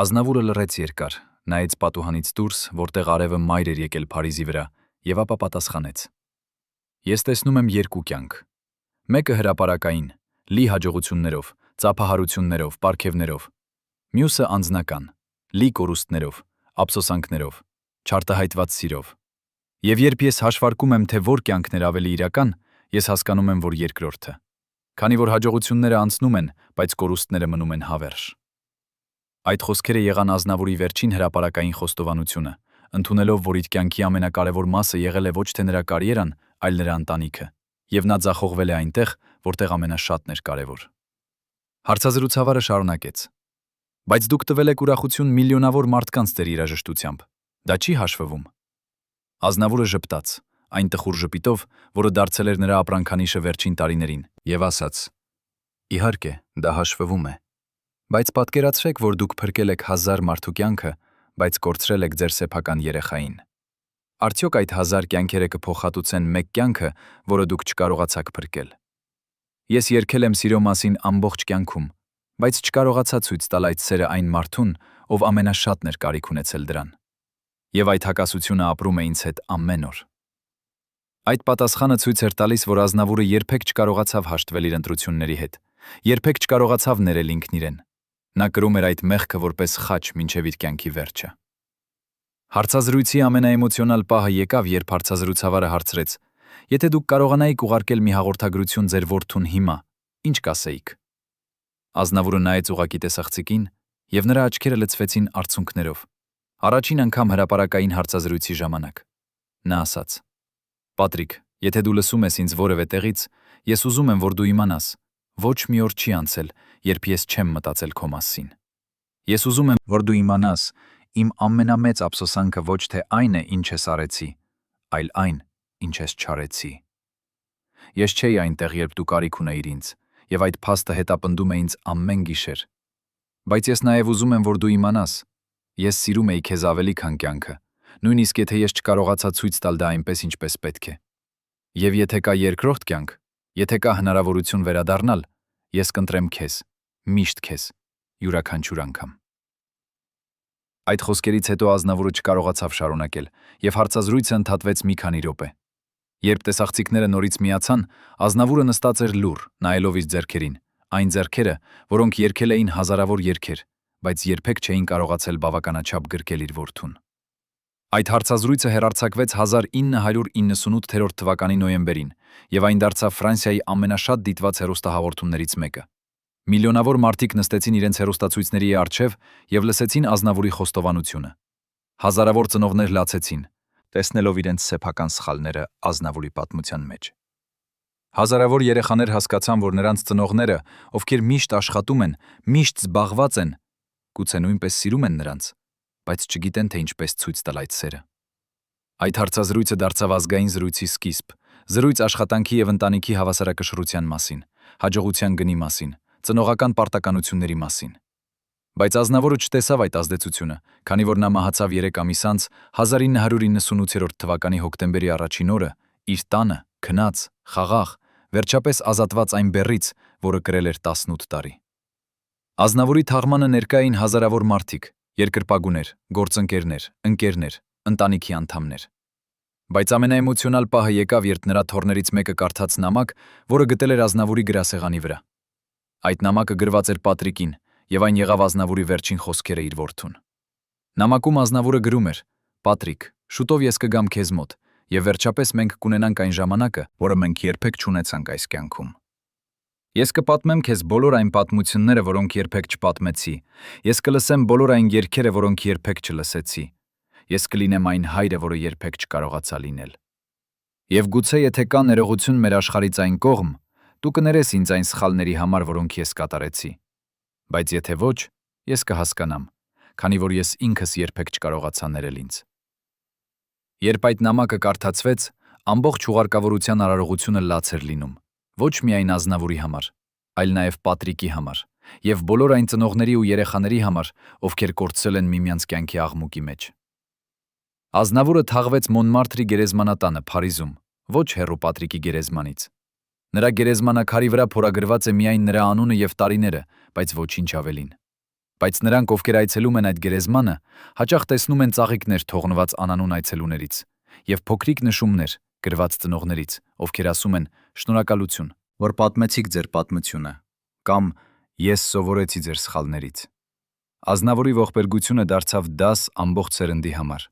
Ազնավուրը լռեց երկար, նայեց պատուհանից դուրս, որտեղ արևը մայր էր եկել Փարիզի վրա, եւ ապա պատասխանեց. «Ես տեսնում եմ երկու կյանք։ Մեկը հրապարակային, լի հաջողություններով, ծափահարություններով, պարգևներով։ Մյուսը անձնական, լի կորուստներով, ափսոսանքներով, չարտահայտված սիրով։ Եվ երբ ես հաշվարկում եմ, թե որ կյանքն էր ավելի իրական, ես հասկանում եմ, որ երկրորդը։ Քանի որ հաջողությունները անցնում են, բայց կորուստները մնում են հավերժ»։ Այդ խոսքերը եղան Ազնավուրի վերջին հրապարակային խոստովանությունը, ընդունելով, որ իր կյանքի ամենակարևոր մասը եղել է ոչ թե նրա կարիերան, այլ նրա ընտանիքը, եւ նա ձախողվել է այնտեղ, որտեղ ամենաշատն էր կարևոր։ Հարցազրույցավարը շարունակեց. «Բայց դուք տվել եք ուրախություն միլիոնավոր մարդկանց ձեր երաժշտությամբ։ Դա չի հաշվվում»։ Ազնավուրը ժպտաց, այն տխուր ժպիտով, որը դարձել էր նրա ապրանքանիշը վերջին տարիներին, եւ ասաց. Իհարկե, դա հաշվվում է։ Բայց պատկերացրեք, որ դուք փրկել եք 1000 մարդու կյանքը, բայց կորցրել եք ձեր սեփական երեխային։ Արդյոք այդ 1000 կյանքերը կփոխհատուցեն մեկ կյանքը, որը դուք չկարողացաք փրկել։ Ես երգել եմ սիրո մասին ամբողջ կյանքում, բայց չկարողացա ցույց տալ այդ սերը այն մարդուն, ով ամենաշատն էր կարիք ունեցել դրան։ Եվ այդ հակասությունը ապրում է ինձ հետ ամեն օր։ Այդ պատասխանը ցույց էր տալիս, որ Ազնավուրը երբեք չկարողացավ հաշտվել իր ընտրությունների հետ, երբեք չկարողացավ ներել ինքն իրեն։ Նա կրում էր այդ մեղքը որպես խաչ մինչև իր կյանքի վերջը։ Հարցազրույցի ամենաէմոցիոնալ պահը եկավ, երբ հարցազրույցավարը հարցրեց. Եթե դուք կարողանայիք ուղարկել մի հաղորդագրություն ձեր որդուն հիմա, ինչ կասեիք։ Ազնավուրը նայեց ուղղակի տեսախցիկին, եւ նրա աչքերը լցվեցին արցունքներով։ Առաջին անգամ հրապարակային հարցազրույցի ժամանակ։ Նա ասաց. Պատրիկ, եթե դու լսում ես ինձ որևէ տեղից, ես ուզում եմ, որ դու իմանաս, ոչ մի օր չի անցել, երբ ես չեմ մտածել քո մասին։ Ես ուզում եմ, որ դու իմանաս, իմ ամենամեծ ափսոսանքը ոչ թե այն է, ինչ ես արեցի, այլ այն, ինչ ես չարեցի։ Ես չէի այնտեղ, երբ դու կարիք ունեիր ինձ, եւ այդ փաստը հետապնդում է ինձ ամեն գիշեր։ Բայց ես նաեւ ուզում եմ, որ դու իմանաս, ես սիրում էի քեզ ավելի, քան կյանքը, նույնիսկ եթե ես չկարողացա ցույց տալ դա այնպես, ինչպես պետք է։ Եվ եթե կա երկրորդ կյանք, եթե կա հնարավորություն վերադառնալ, ես կընտրեմ քեզ, միշտ քեզ, յուրաքանչյուր անգամ։ Այդ խոսքերից հետո Ազնավուրը չկարողացավ շարունակել, եւ հարցազրույցը ընդհատվեց մի քանի րոպե։ Երբ տեսախցիկները նորից միացան, Ազնավուրը նստած էր լուռ, նայելով իր ձեռքերին, այն ձեռքերը, որոնք երգել էին հազարավոր երգեր, բայց երբեք չէին կարողացել բավականաչափ գրկել իր որդուն։ Այդ հարցազրույցը հեռարձակվեց 1998 թվականի նոյեմբերին, եւ այն դարձավ Ֆրանսիայի ամենաշատ դիտված հեռուստահաղորդումներից մեկը։ Միլիոնավոր մարդիկ նստեցին իրենց հեռուստացույցների առջև եւ լսեցին Ազնավուրի խոստովանությունը։ Հազարավոր ծնողներ լացեցին, տեսնելով իրենց սեփական սխալները Ազնավուրի պատմության մեջ։ Հազարավոր երեխաներ հասկացան, որ նրանց ծնողները, ովքեր միշտ աշխատում են, միշտ զբաղված են, գուցե նույնպես սիրում են նրանց, բայց չգիտեն, թե ինչպես ցույց տալ այդ սերը։ Այդ հարցազրույցը դարձավ ազգային զրույցի սկիզբ, զրույց աշխատանքի եւ ընտանիքի հավասարակշռության մասին, հաջողության գնի մասին, ծնողական պարտականությունների մասին։ Բայց Ազնավուրը չտեսավ այդ ազդեցությունը, քանի որ նա մահացավ 3 ամիս անց 1998 թվականի հոկտեմբերի 1-ին օրը, իր տանը, քնած, խաղաղ, վերջապես ազատված այն բեռից, որը կրել էր 18 տարի։ Ազնավուրի թաղմանը ներկա էին հազարավոր մարդիկ, երկրպագուներ, գործընկերներ, ընկերներ, ընտանիքի անդամներ։ Բայց ամենաէմոցիոնալ պահը եկավ, երբ նրա թոռներից մեկը կարդաց նամակ, որը գտել էր Ազնավուրի գրասեղանի վրա։ Այդ նամակը գրված էր Պատրիկին, եւ այն եղավ Ազնավուրի վերջին խոսքերը իր որդուն։ Նամակում Ազնավուրը գրում էր. Պատրիկ, շուտով ես կգամ քեզ մոտ, եւ վերջապես մենք կունենանք այն ժամանակը, որը մենք երբեք չունեցանք այս կյանքում։ Ես կպատմեմ քեզ բոլոր այն պատմությունները, որոնք երբեք չպատմեցի։ Ես կլսեմ բոլոր այն երգերը, որոնք երբեք չլսեցի։ Ես կլինեմ այն հայրը, որը երբեք չկարողացա լինել։ Եվ գուցե եթե կա ներողություն մեր աշխարհից այն կողմ, դու կներես ինձ այն սխալների համար, որոնք ես կատարեցի։ Բայց եթե ոչ, ես կհասկանամ, քանի որ ես ինքս երբեք չկարողացա ներել ինձ։ Երբ այդ նամակը կարդացվեց, ամբողջ հուղարկավորության արարողությունը լաց էր լինում, ոչ միայն Ազնավուրի համար, այլ նաև Պատրիկի համար, եւ բոլոր այն ծնողների ու երեխաների համար, ովքեր կորցրել են միմյանց կյանքի աղմուկի մեջ։ Ազնավուրը թաղվեց Մոնմարտրի գերեզմանատանը Փարիզում, ոչ հեռու Պատրիկի գերեզմանից։ Նրա գերեզմանակարի վրա փորագրված է միայն նրա անունը եւ տարիները, բայց ոչինչ ավելին։ Բայց նրանք, ովքեր այցելում են այդ գերեզմանը, հաճախ տեսնում են ծաղիկներ թողնված անանուն այցելուներից եւ փոքրիկ նշումներ գրված ծնողներից, ովքեր ասում են շնորհակալություն, որ պատմեցիք ձեր պատմությունը, կամ ես սովորեցի ձեր սխալներից։ Ազնավուրի ողբերգությունը դարձավ դաս ամբողջ սերնդի համար։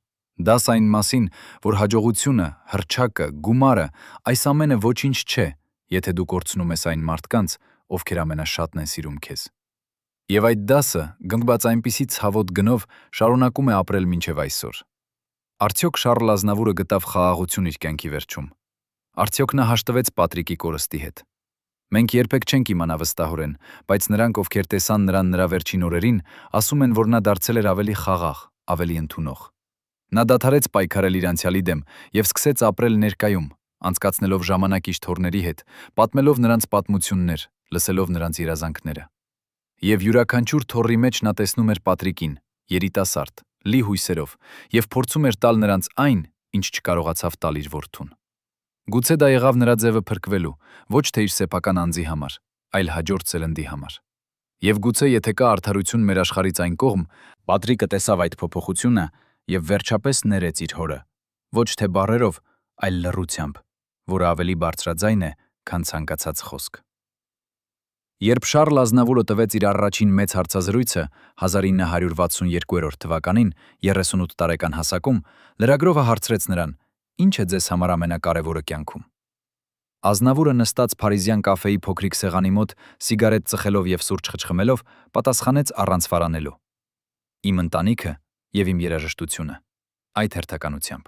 Դաս այն մասին, որ հաջողությունը, հռչակը, գումարը, այս ամենը ոչինչ չէ, եթե դու կորցնում ես այն մարդկանց, ովքեր ամենաշատն են սիրում քեզ։ Եվ այդ դասը, գնված այնպիսի ցավոտ գնով, շարունակում է ապրել մինչև այսօր։ Արդյոք Շարլ Ազնավուրը գտավ խաղաղություն իր կյանքի վերջում։ Արդյոք նա հաշտվեց Պատրիկի կորստի հետ։ Մենք երբեք չենք իմանա վստահորեն, բայց նրանք, ովքեր տեսան նրան նրա վերջին օրերին, ասում են, որ նա դարձել էր ավելի խաղաղ, ավելի ընդունող։ Նա դադարեց պայքարել իր անցյալի դեմ եւ սկսեց ապրել ներկայում, անցկացնելով ժամանակ իր թոռների հետ, պատմելով նրանց պատմություններ, լսելով նրանց երազանքները։ Եվ յուրաքանչյուր թոռի մեջ նա տեսնում էր Պատրիկին, երիտասարդ, լի հույսերով, եւ փորձում էր տալ նրանց այն, ինչ չկարողացավ տալ իր որդուն։ Գուցե դա եղավ նրա ձևը փրկվելու, ոչ թե իր սեփական անձի համար, այլ հաջորդ սերնդի համար։ Եվ գուցե եթե կա արդարություն մեր աշխարհից այն կողմ, Պատրիկը տեսավ այդ փոփոխությունը եւ վերջապես ներեց իր հորը, ոչ թե բառերով, այլ լռությամբ, որը ավելի բարձրաձայն է, քան ցանկացած խոսք։ Երբ Շարլ Ազնավուրը տվեց իր առաջին մեծ հարցազրույցը 1962 թվականին 38 տարեկան հասակում, լրագրողը հարցրեց նրան. «Ինչ է ձեզ համար ամենակարևորը կյանքում»։ Ազնավուրը նստած փարիզյան կաֆեի փոքրիկ սեղանի մոտ սիգարետ ծխելով եւ սուրճ խճխմելով, պատասխանեց առանց վարանելու. «Իմ ընտանիքը եւ իմ երաժշտությունը»։ Այդ հերթականությամբ։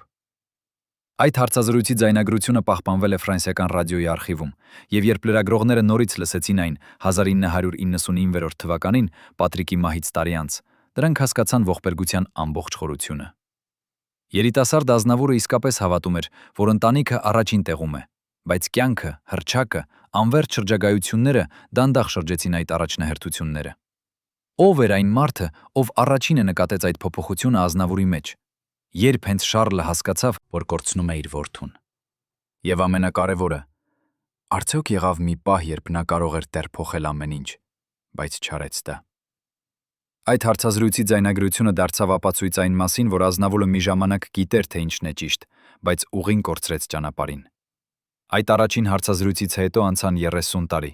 Այդ հարցազրույցի ձայնագրությունը պահպանվել է ֆրանսիական ռադիոյի արխիվում, եւ երբ լրագրողները նորից լսեցին այն 1999 թվականին, Պատրիկի մահից տարի անց, դրանք հասկացան ողբերգության ամբողջ խորությունը։ Երիտասարդ Ազնավուրը իսկապես հավատում էր, որ ընտանիքը առաջին տեղում է, բայց կյանքը, հռչակը, անվերջ շրջագայությունները դանդաղ շրջեցին այդ առաջնահերթությունները։ Ո՞վ էր այն մարդը, ով առաջինը նկատեց այդ փոփոխությունը Ազնավուրի մեջ։ Երբ հենց Շարլը հասկացավ, որ կորցնում է իր որդուն։ Եվ ամենակարևորը, արդյոք եղավ մի պահ, երբ նա կարող էր դեռ փոխել ամեն ինչ, բայց չարեց դա։ Այդ հարցազրույցի ձայնագրությունը դարձավ ապացույց այն մասին, որ Ազնավուրը մի ժամանակ գիտեր, թե ինչն է ճիշտ, բայց ուղին կորցրեց ճանապարհին։ Այդ առաջին հարցազրույցից հետո անցան 30 տարի,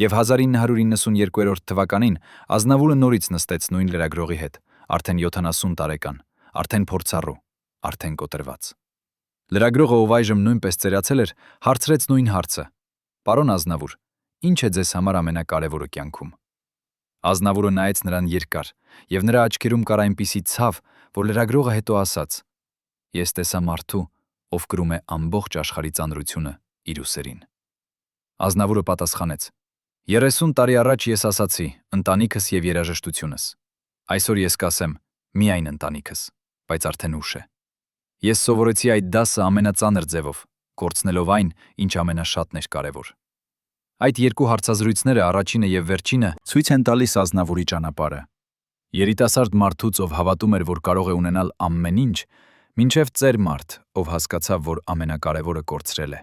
եւ 1992 թվականին Ազնավուրը նորից նստեց նույն լրագրողի հետ, արդեն 70 տարեկան, արդեն փորձառու, արդեն կոտրված։ Լրագրողը, ով այժմ նույնպես ծերացել էր, հարցրեց նույն հարցը. «Պարոն Ազնավուր, ինչ է ձեզ համար ամենակարևորը կյանքում»։ Ազնավուրը նայեց նրան երկար, եւ նրա աչքերում կար այնպիսի ցավ, որ լրագրողը հետո ասաց. «Ես տեսա մարդու, ով կրում է ամբողջ աշխարհի ծանրությունը իր ուսերին»։ Ազնավուրը պատասխանեց. 30 տարի առաջ ես ասացի ընտանիքս եւ երաժշտությունս։ Այսօր ես կասեմ միայն ընտանիքս, բայց արդեն ուշ է։ Ես սովորեցի այդ դասը ամենածանր ձևով, կորցնելով այն, ինչ ամենաշատն էր կարևոր։ Այդ երկու հարցազրույցները, առաջինը եւ վերջինը, ցույց են տալիս Ազնավուրի ճանապարհը։ Երիտասարդ մարդուց, ով հավատում էր, որ կարող է ունենալ ամեն ինչ, մինչև ծեր մարդ, ով հասկացավ, որ ամենակարևորը կորցրել է։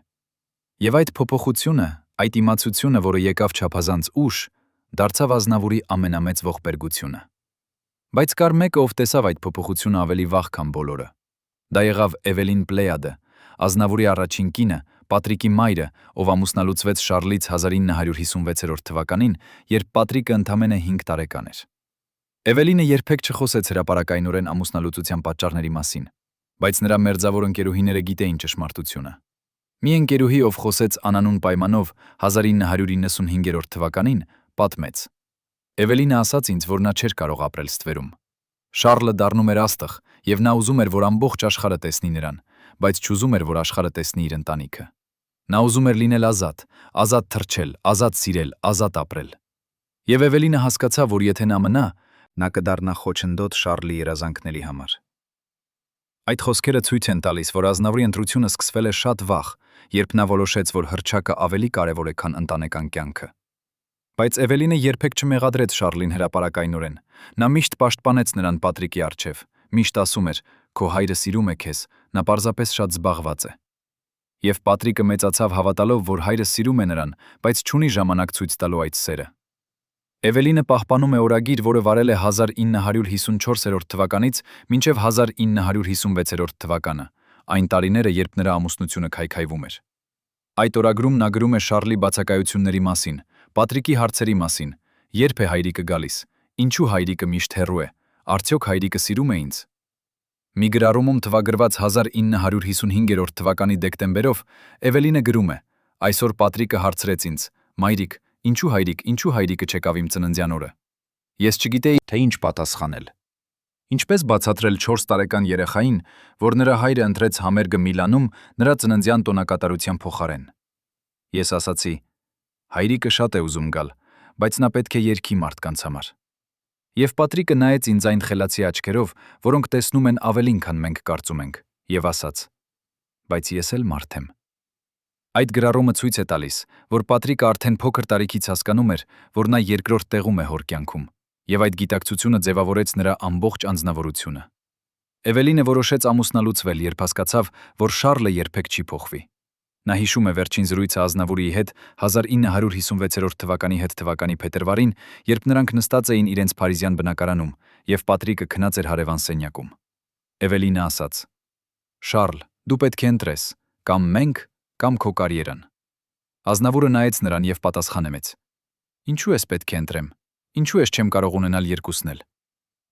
Եվ այդ փոփոխությունը, այդ իմացությունը, որը եկավ չափազանց ուշ, դարձավ Ազնավուրի ամենամեծ ողբերգությունը։ Բայց կար մեկը, ով տեսավ այդ փոփոխությունը ավելի վաղ, քան բոլորը։ Դա եղավ Էվելին Պլեյադը, Ազնավուրի առաջին կինը, Պատրիկի մայրը, ով ամուսնալուծվեց Շարլից 1956 թվականին, երբ Պատրիկը ընդամենը 5 տարեկան էր։ Էվելինը երբեք չխոսեց հրապարակայնորեն ամուսնալուծության պատճառների մասին, բայց նրա մերձավոր ընկերուհիները գիտեին ճշմարտությունը։ Մի ընկերուհի, ով խոսեց անանուն պայմանով 1995 թվականին, պատմեց. Էվելինը ասաց ինձ, որ նա չէր կարող ապրել ստվերում։ Շարլը դառնում էր աստղ, եւ նա ուզում էր, որ ամբողջ աշխարհը տեսնի նրան, բայց չուզում էր, որ աշխարհը տեսնի իր ընտանիքը։ Նա ուզում էր լինել ազատ, ազատ թռչել, ազատ սիրել, ազատ ապրել։ Եվ Էվելինը հասկացավ, որ եթե նա մնա, նա կդառնա խոչընդոտ Շարլի երազանքների համար։ Այդ խոսքերը ցույց են տալիս, որ Ազնավուրի ընտրությունը սկսվել է շատ վաղ, երբ նա որոշեց, որ հռչակը ավելի կարևոր է, քան ընտանեկան կյանքը։ Բայց Էվելինը երբեք չմեղադրեց Շարլին հրապարակայնորեն։ Նա միշտ պաշտպանեց նրան Պատրիկի առջև, միշտ ասում էր. «Քո հայրը սիրում է քեզ, նա պարզապես շատ զբաղված է»։ Եվ Պատրիկը մեծացավ հավատալով, որ հայրը սիրում է նրան, բայց չունի ժամանակ ցույց տալու այդ սերը։ Էվելինը պահպանում է օրագիր, որը վարել է 1954 թվականից մինչև 1956 թվականը, այն տարիները, երբ նրա ամուսնությունը քայքայվում էր։ Այդ օրագրում նա գրում է Շարլի բացակայությունների մասին, Պատրիկի հարցերի մասին, երբ է հայրիկը գալիս, ինչու հայրիկը միշտ հեռու է, արդյոք հայրիկը սիրում է ինձ։ Մի գրառումում թվագրված 1955 թվականի դեկտեմբերով Էվելինը գրում է. «Այսօր Պատրիկը հարցրեց ինձ. «Մայրիկ, ինչու հայրիկը չեկավ իմ ծննդյան օրը»։ Ես չգիտեի, թե ինչ պատասխանել։ Ինչպես բացատրել 4 տարեկան երեխային, որ նրա հայրը ընտրեց համերգը Միլանում նրա ծննդյան տոնակատարության փոխարեն։ Ես ասացի. «Հայրիկը շատ է ուզում գալ, բայց նա պետք է երգի մարդկանց համար»։ Եվ Պատրիկը նայեց ինձ այն խելացի աչքերով, որոնք տեսնում են ավելին, քան մենք կարծում ենք, եւ ասաց. «Բայց ես էլ մարդ եմ»։ Այդ գրառումը ցույց է տալիս, որ Պատրիկը արդեն փոքր տարիքից հասկանում էր, որ նա երկրորդ տեղում է հոր կյանքում, եւ այդ գիտակցությունը ձևավորեց նրա ամբողջ անձնավորությունը։ Էվելինը որոշեց ամուսնալուծվել, երբ հասկացավ, որ Շառլը երբեք չի փոխվի։ Նա հիշում է վերջին զրույցը Ազնավուրիի հետ 1956 թվականի հետթվականի փետրվարին, երբ նրանք նստած էին իրենց փարիզյան բնակարանում, եւ Պատրիկը քնած էր հարևան սենյակում։ Էվելինը ասաց. «Շառլ, դու պետք է ընտրես, կամ մենք, կամ քո կարիերան»։ Ազնավուրը նայեց նրան եւ պատասխանեց. «Ինչու ես պետք է ընտրեմ։ Ինչու ես չեմ կարող ունենալ երկուսն էլ»։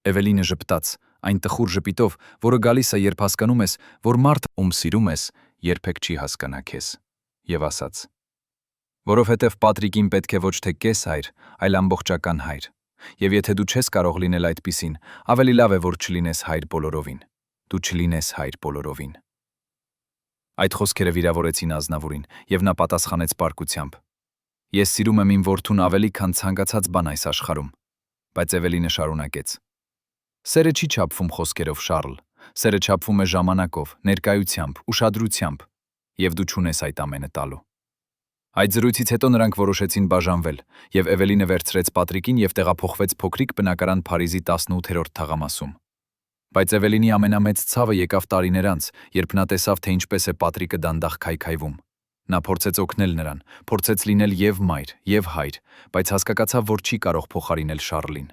Էվելինը ժպտաց, այն տխուր ժպիտով, որը գալիս է, երբ հասկանում ես, որ մարդը, ում սիրում ես, երբեք չի հասկանա քեզ, եւ ասաց. «Որովհետեւ Պատրիկին պետք է ոչ թե կես հայր, այլ ամբողջական հայր, եւ եթե դու չես կարող լինել այդպիսին, ավելի լավ է, որ չլինես հայր բոլորովին։ Դու չլինես հայր բոլորովին»։ Այդ խոսքերը վիրավորեցին Ազնավուրին, եւ նա պատասխանեց պարկությամբ. «Ես սիրում եմ իմ որդուն ավելի, քան ցանկացած բան այս աշխարհում»։ Բայց Էվելինը շարունակեց. «Սերը չի չափվում խոսքերով, Շառլ, սերը չափվում է ժամանակով, ներկայությամբ, ուշադրությամբ, եւ դու չունես այդ ամենը տալու»։ Այդ զրույցից հետո նրանք որոշեցին բաժանվել, եւ Էվելինը վերցրեց Պատրիկին եւ տեղափոխվեց փոքրիկ բնակարան Փարիզի 18-րդ թաղամասում։ Բայց Էվելինի ամենամեծ ցավը եկավ տարիներ անց, երբ նա տեսավ, թե ինչպես է Պատրիկը դանդաղ քայքայվում։ Նա փորձեց օգնել նրան, փորձեց լինել եւ մայր, եւ հայր, բայց հասկացավ, որ չի կարող փոխարինել Շառլին։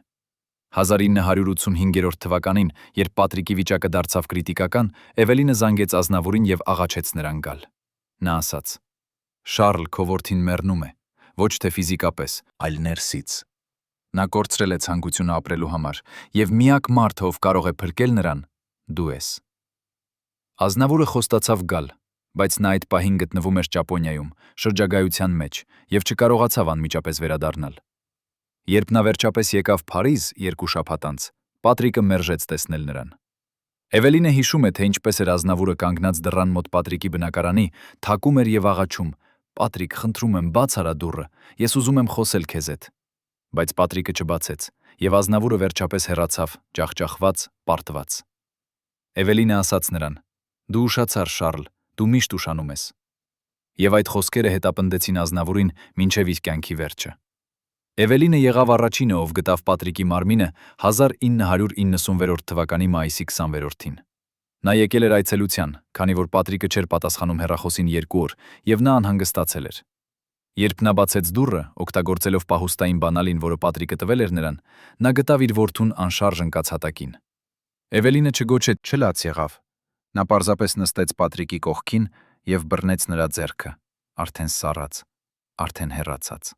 1985 թվականին, երբ Պատրիկի վիճակը դարձավ կրիտիկական, Էվելինը զանգեց Ազնավուրին եւ աղաչեց նրան գալ։ Նա ասաց. «Շառլ, քո որդին մեռնում է, ոչ թե ֆիզիկապես, այլ ներսից։ Նա կորցրել է ցանկությունը ապրելու համար, եւ միակ մարդը, ով կարող է փրկել նրան, դու ես»։ Ազնավուրը խոստացավ գալ, բայց նա այդ պահին գտնվում էր Ճապոնիայում, շրջագայության մեջ, եւ չկարողացավ անմիջապես վերադառնալ։ Երբ նա վերջապես եկավ Փարիզ 2 շաբաթ անց, Պատրիկը մերժեց տեսնել նրան։ Էվելինը հիշում է, թե ինչպես էր Ազնավուրը կանգնած դռան մոտ Պատրիկի բնակարանի, թակում էր եւ աղաչում. «Պատրիկ, խնդրում եմ, բաց արա դուռը, ես ուզում եմ խոսել քեզ հետ»։ Բայց Պատրիկը չբացեց, եւ Ազնավուրը վերջապես հեռացավ, ջախջախված, պարտված։ Էվելինը ասաց նրան. «Դու ուշացար, Շառլ, դու միշտ ուշանում ես»։ Եվ այդ խոսքերը հետապնդեցին Ազնավուրին մինչև իր կյանքի վերջը։ Էվելինը եղավ առաջինը, ով գտավ Պատրիկի մարմինը 1996 թվականի մայիսի 20-ին։ Նա եկել էր այցելության, քանի որ Պատրիկը չէր պատասխանում հեռախոսին 2 օր, եւ նա անհանգստացել էր։ Երբ նա բացեց դուռը, օգտագործելով պահուստային բանալին, որը Պատրիկը տվել էր նրան, նա գտավ իր որդուն անշարժ ընկած հատակին։ Էվելինը չգոչեց, չլաց եղավ։ Նա պարզապես նստեց Պատրիկի կողքին եւ բռնեց նրա ձեռքը, արդեն սառած, արդեն հեռացած։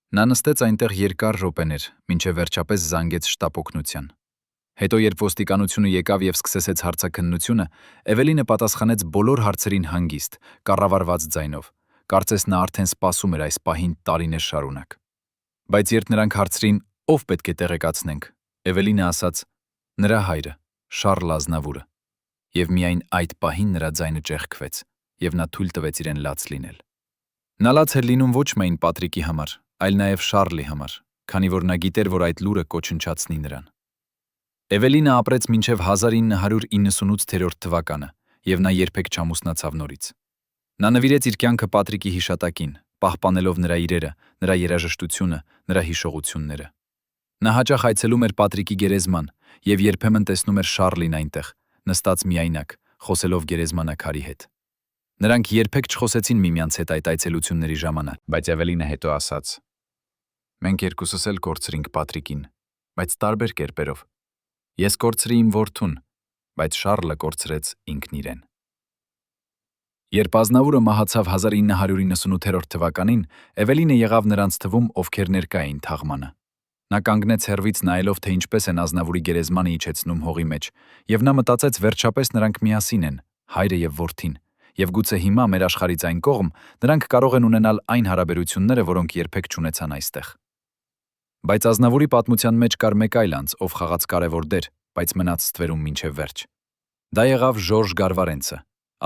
Նա նստեց այնտեղ երկար րոպեներ, մինչև վերջապես զանգեց շտապ օգնության։ Հետո, երբ ոստիկանությունը եկավ եւ սկսեց հարցաքննությունը, Էվելինը պատասխանեց բոլոր հարցերին հանգիստ, կառավարված ձայնով։ Կարծես նա արդեն սպասում էր այս պահին տարիներ շարունակ։ Բայց երբ նրանք հարցրին, ով պետք է տեղեկացնենք, Էվելինը ասաց. «Նրա հայրը, Շառլ Ազնավուրը»։ Եվ միայն այդ պահին նրա ձայնը ճեղքվեց, եւ նա թույլ տվեց իրեն լաց լինել։ Նա լաց էր լինում ոչ միայն Պատրիկի համար, այլ նաեւ Շառլի համար, քանի որ նա գիտեր, որ այդ լուրը կոչնչացնի նրան։ Էվելինը ապրեց մինչև 1998 թվականը, եւ նա երբեք չամուսնացավ նորից։ Նա նվիրեց իր կյանքը Պատրիկի հիշատակին, պահպանելով նրա իրերը, նրա երաժշտությունը, նրա հիշողությունները։ Նա հաճախ այցելում էր Պատրիկի գերեզման եւ երբեմն տեսնում էր Շառլին այնտեղ, նստած միայնակ, խոսելով գերեզմանակարի հետ։ Նրանք երբեք չխոսեցին միմյանց հետ այդ այցելությունների ժամանակ, բայց Էվելինը հետո ասաց. «Մենք երկուսս էլ կորցրինք Պատրիկին, բայց տարբեր կերպերով։ Ես կորցրի իմ որդուն, բայց Շառլը կորցրեց ինքն իրեն»։ Երբ Ազնավուրը մահացավ 1998 թվականին, Էվելինը եղավ նրանց թվում, ովքեր ներկա էին թաղմանը։ Նա կանգնեց հեռվից նայելով, թե ինչպես են Ազնավուրի գերեզմանը իջեցնում հողի մեջ, եւ նա մտածեց, վերջապես նրանք միասին են, հայրը եւ որդին, եւ գուցե հիմա մեր աշխարհից այն կողմ նրանք կարող են ունենալ այն հարաբերությունները, որոնք երբեք չունեցան այստեղ։ Բայց Ազնավուրի պատմության մեջ կար մեկ այլ անձ, ով խաղաց կարևոր դեր, բայց մնաց ստվերում մինչև վերջ։ Դա եղավ Ժորժ Գարվարենցը,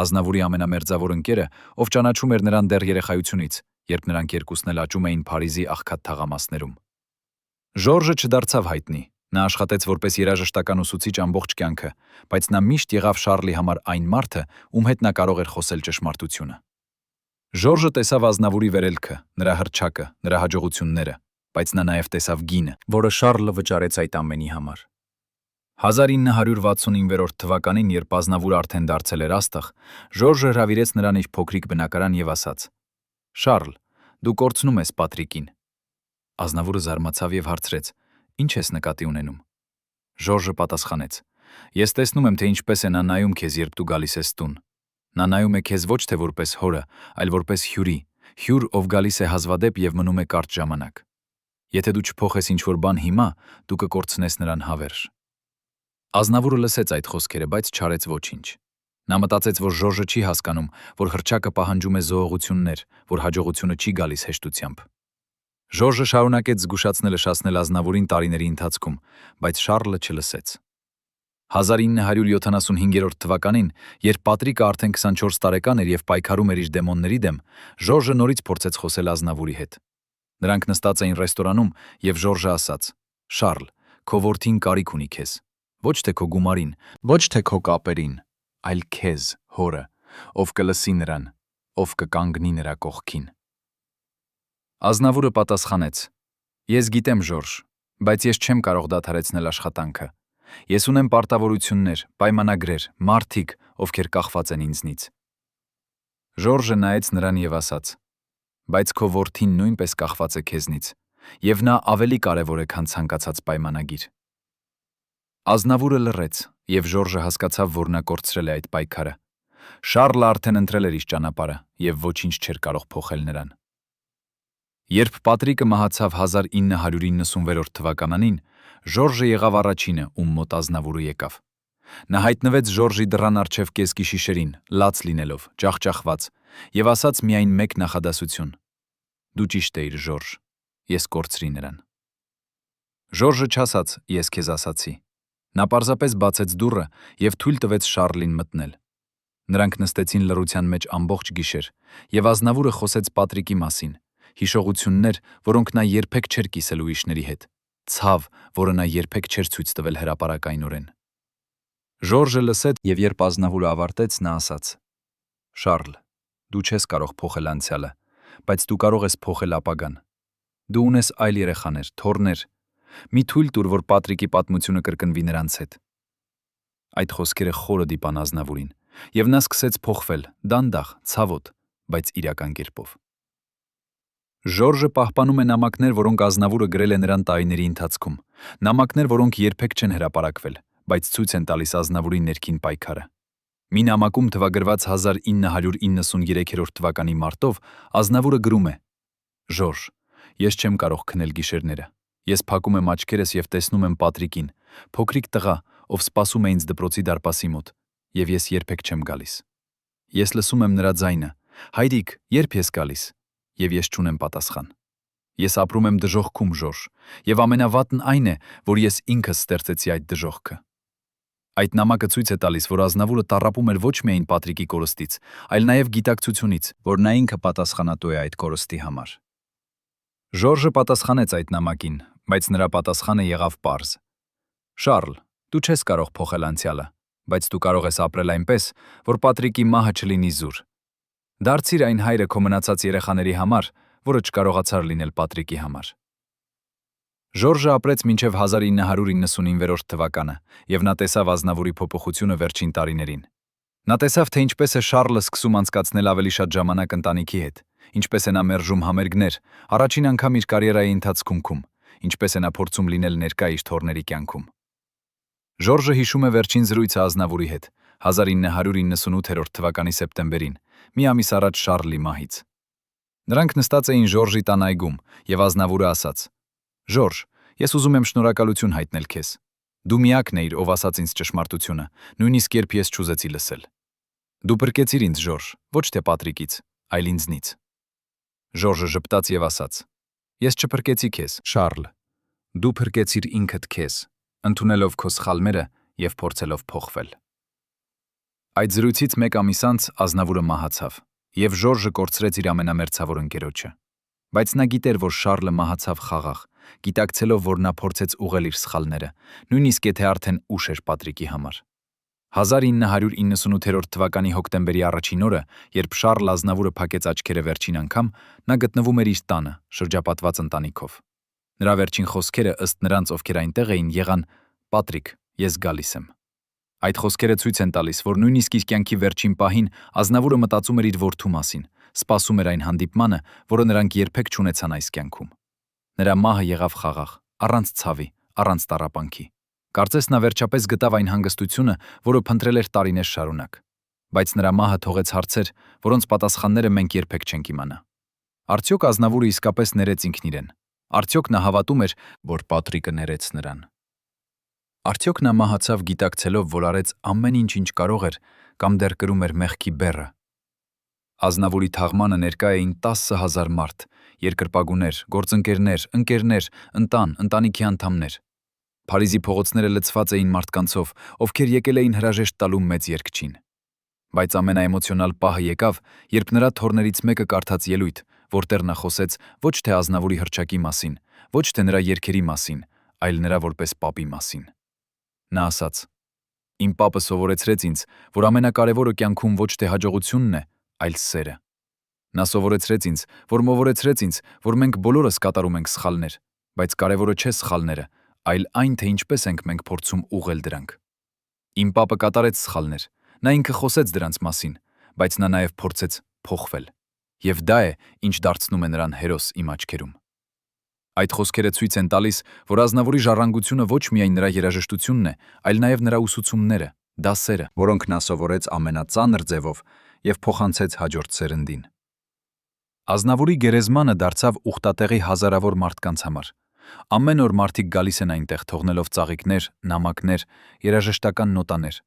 Ազնավուրի ամենամերձավոր ընկերը, ով ճանաչում էր նրան դեռ երեխայությունից, երբ նրանք երկուսն էլ աճում էին Փարիզի աղքատ թաղամասներում։ Ժորժը չդարձավ հայտնի։ Նա աշխատեց որպես երաժշտական ուսուցիչ ամբողջ կյանքը, բայց նա միշտ եղավ Շառլի համար այն մարդը, ում հետ նա կարող էր խոսել ճշմարտությունը։ Ժորժը տեսավ Ազնավուրի վերելքը, նրա հռչակը, նրա հաջողությունները, բայց նա նաև տեսավ գինը, որը Շառլը վճարեց այդ ամենի համար։ 1969 թվականին, երբ Ազնավուրը արդեն դարձել էր աստղ, Ժորժը հրավիրեց նրան իր փոքրիկ բնակարան եւ ասաց. «Շառլ, դու կորցնում ես Պատրիկին»։ Ազնավուրը զարմացավ եւ հարցրեց. «Ինչ ես նկատի ունենում»։ Ժորժը պատասխանեց. «Ես տեսնում եմ, թե ինչպես է նա նայում քեզ, երբ դու գալիս ես տուն։ Նա նայում է քեզ ոչ թե որպես հորը, այլ որպես հյուր, ով գալիս է հազվադեպ եւ մնում է կարճ ժամանակ։ Եթե դու չփոխես ինչ-որ բան հիմա, դու կկորցնես նրան հավերժ»։ Ազնավուրը լսեց այդ խոսքերը, բայց չարեց ոչինչ։ Նա մտածեց, որ Ժորժը չի հասկանում, որ հռչակը պահանջում է զոհողություններ, որ հաջողությունը չի գալիս հեշտությամբ։ Ժորժը շարունակեց զգուշացնել շացնել Ազնավուրին տարիների ընթացքում, բայց Շառլը չլսեց։ 1975 թվականին, երբ Պատրիկը արդեն 24 տարեկան էր եւ պայքարում էր իր դեմոնների դեմ, Ժորժը նորից փորձեց խոսել Ազնավուրի հետ։ Նրանք նստած էին ռեստորանում եւ Ժորժը ասաց. «Շառլ, քո որդին կարիք ունի քեզ։ Ոչ թե քո գումարին, ոչ թե քո կապերին, այլ քեզ, հորը, ով կլսի նրան, ով կկանգնի նրա կողքին»։ Ազնավուրը պատասխանեց. «Ես գիտեմ, Ժորժ, բայց ես չեմ կարող դադարեցնել աշխատանքը։ Ես ունեմ պարտավորություններ, պայմանագրեր, մարդիկ, ովքեր կախված են ինձնից»։ Ժորժը նայեց նրան եւ ասաց. «Բայց քո որդին նույնպես կախված է քեզնից, եւ նա ավելի կարեւոր է, քան ցանկացած պայմանագիր»։ Ազնավուրը լռեց, եւ Ժորժը հասկացավ, որ նա կորցրել է այդ պայքարը։ Շառլը արդեն ընտրել էր իր ճանապարհը, եւ ոչինչ չէր կարող փոխել նրան։ Երբ Պատրիկը մահացավ 1996 թվականին, Ժորժը եղավ առաջինը, ում մոտ Ազնավուրը եկավ։ Նա հայտնվեց Ժորժի դռան առջև կեսգիշերին, լաց լինելով, ջախջախված, եւ ասաց միայն մեկ նախադասություն. «Դու ճիշտ էիր, Ժորժ, ես կորցրի նրան»։ Ժորժը չասաց «ես քեզ ասացի»։ Նա պարզապես բացեց դուռը եւ թույլ տվեց Շառլին մտնել։ Նրանք նստեցին լռության մեջ ամբողջ գիշեր, եւ Ազնավուրը խոսեց Պատրիկի մասին, հիշողություններ, որոնք նա երբեք չէր կիսել ուրիշների հետ, ցավ, որը նա երբեք չէր ցույց տվել հրապարակայնորեն։ Ժորժը լսեց, եւ երբ Ազնավուրը ավարտեց, նա ասաց. «Շառլ, դու չես կարող փոխել անցյալը, բայց դու կարող ես փոխել ապագան։ Դու ունես այլ երեխաներ, թոռներ։ Մի թույլ տուր, որ Պատրիկի պատմությունը կրկնվի նրանց հետ»։ Այդ խոսքերը խորը դիպան Ազնավուրին, եւ նա սկսեց փոխվել, դանդաղ, ցավոտ, բայց իրական կերպով։ Ժորժը պահպանում է նամակներ, որոնք Ազնավուրը գրել է նրան տարիների ընթացքում, նամակներ, որոնք երբեք չեն հրապարակվել, բայց ցույց են տալիս Ազնավուրի ներքին պայքարը։ Մի նամակում թվագրված 1993 թվականի մարտով Ազնավուրը գրում է. «Ժորժ, ես չեմ կարող քնել գիշերները։ Ես փակում եմ աչքերս եւ տեսնում եմ Պատրիկին, փոքրիկ տղա, ով սպասում է ինձ դպրոցի դարպասի մոտ, եւ ես երբեք չեմ գալիս։ Ես լսում եմ նրա ձայնը. «Հայրիկ, երբ ես գալիս»։ Եվ ես չունեմ պատասխան։ Ես ապրում եմ դժոխքում, Ժորժ, եւ ամենավատն այն է, որ ես ինքս ստեղծեցի այդ դժոխքը»։ Այդ նամակը ցույց է տալիս, որ Ազնավուրը տառապում էր ոչ միայն Պատրիկի կորստից, այլ նաեւ գիտակցությունից, որ նա ինքը պատասխանատու է այդ կորստի համար։ Ժորժը պատասխանեց այդ նամակին, բայց նրա պատասխանը եղավ պարզ. «Շառլ, դու չես կարող փոխել անցյալը, բայց դու կարող ես ապրել այնպես, որ Պատրիկի մահը չլինի զուր։ Դարձիր այն հայրը քո մնացած երեխաների համար, որը չկարողացար լինել Պատրիկի համար»։ Ժորժը ապրեց մինչև 1999 թվականը, եւ նա տեսավ Ազնավուրի փոփոխությունը վերջին տարիներին։ Նա տեսավ, թե ինչպես է Շառլը սկսում անցկացնել ավելի շատ ժամանակ ընտանիքի հետ, ինչպես է նա մերժում համերգներ, առաջին անգամ իր կարիերայի ընթացքում, ինչպես է նա փորձում լինել ներկա իր թոռների կյանքում։ Ժորժը հիշում է վերջին զրույցը Ազնավուրի հետ 1998 թվականի սեպտեմբերին, մի ամիս առաջ Շառլի մահից։ Նրանք նստած էին Ժորժի տան այգում, եւ Ազնավուրը ասաց. «Ժորժ, ես ուզում եմ շնորհակալություն հայտնել քեզ։ Դու միակն էիր, ով ասաց ինձ ճշմարտությունը, նույնիսկ երբ ես չուզեցի լսել։ Դու փրկեցիր ինձ, Ժորժ, ոչ թե Պատրիկից, այլ ինձնից»։ Ժորժը ժպտաց եւ ասաց. «Ես չփրկեցի քեզ, Շառլ։ Դու փրկեցիր ինքդ քեզ, ընդունելով քո սխալները եւ փորձելով փոխվել»։ Այդ զրույցից մեկ ամիս անց Ազնավուրը մահացավ, եւ Ժորժը կորցրեց իր ամենամերձավոր ընկերոջը։ Բայց նա գիտեր, որ Շառլը մահացավ խաղաղ, գիտակցելով, որ նա փորձեց ուղղել իր սխալները, նույնիսկ եթե արդեն ուշ էր Պատրիկի համար։ 1998 թվականի հոկտեմբերի առաջին օրը, երբ Շառլ Ազնավուրը փակեց աչքերը վերջին անգամ, նա գտնվում էր իր տանը, շրջապատված ընտանիքով։ Նրա վերջին խոսքերը, ըստ նրանց, ովքեր այնտեղ էին, եղան. «Պատրիկ, ես գալիս եմ»։ Այդ խոսքերը ցույց են տալիս, որ նույնիսկ իր կյանքի վերջին պահին Ազնավուրը մտածում էր իր որդու մասին, սպասում էր այն հանդիպմանը, որը նրանք երբեք չունեցան այս կյանքում։ Նրա մահը եղավ խաղաղ, առանց ցավի, առանց տառապանքի։ Կարծես նա վերջապես գտավ այն հանգստությունը, որը փնտրել էր տարիներ շարունակ։ Բայց նրա մահը թողեց հարցեր, որոնց պատասխանները մենք երբեք չենք իմանա։ Արդյոք Ազնավուրը իսկապես ներեց ինքն իրեն։ Արդյոք նա հավատում էր, որ Պատրիկը ներեց նրան։ Արդյոք նա մահացավ գիտակցելով, որ արեց ամեն ինչ, ինչ կարող էր, կամ դեռ կրում էր մեղքի բեռը։ Ազնավուրի թաղմանը ներկա էին 10,000 մարդ, երկրպագուներ, գործընկերներ, ընկերներ, ընտանիքի անդամներ։ Փարիզի փողոցները լցված էին մարդկանցով, ովքեր եկել էին հրաժեշտ տալու մեծ երգչին։ Բայց ամենաէմոցիոնալ պահը եկավ, երբ նրա թոռներից մեկը կարդաց ելույթ, որտեղ նա խոսեց ոչ թե Ազնավուրի հռչակի մասին, ոչ թե նրա երգերի մասին, այլ նրա որպես պապի մասին։ Նա ասաց. «Իմ պապը սովորեցրեց ինձ, որ ամենակարևորը կյանքում ոչ թե հաջողությունն է, այլ սերը։ Նա սովորեցրեց ինձ, որ մենք բոլորս կատարում ենք սխալներ, բայց կարևորը չէ սխալները, այլ այն, թե ինչպես ենք մենք փորձում ուղղել դրանք։ Իմ պապը կատարեց սխալներ, նա ինքը խոսեց դրանց մասին, բայց նա նաև փորձեց փոխվել։ Եվ դա է, ինչ դարձնում է նրան հերոս իմ աչքերում»։ Այդ խոսքերը ցույց են տալիս, որ Ազնավուրի ժառանգությունը ոչ միայն նրա երաժշտությունն է, այլ նաև նրա ուսուցումները, դասերը, որոնք նա սովորեց ամենածանր ձևով և փոխանցեց հաջորդ սերնդին։ Ազնավուրի գերեզմանը դարձավ ուխտատեղի հազարավոր մարդկանց համար։ Ամեն օր մարդիկ գալիս են այնտեղ, թողնելով ծաղիկներ, նամակներ, երաժշտական նոտաներ։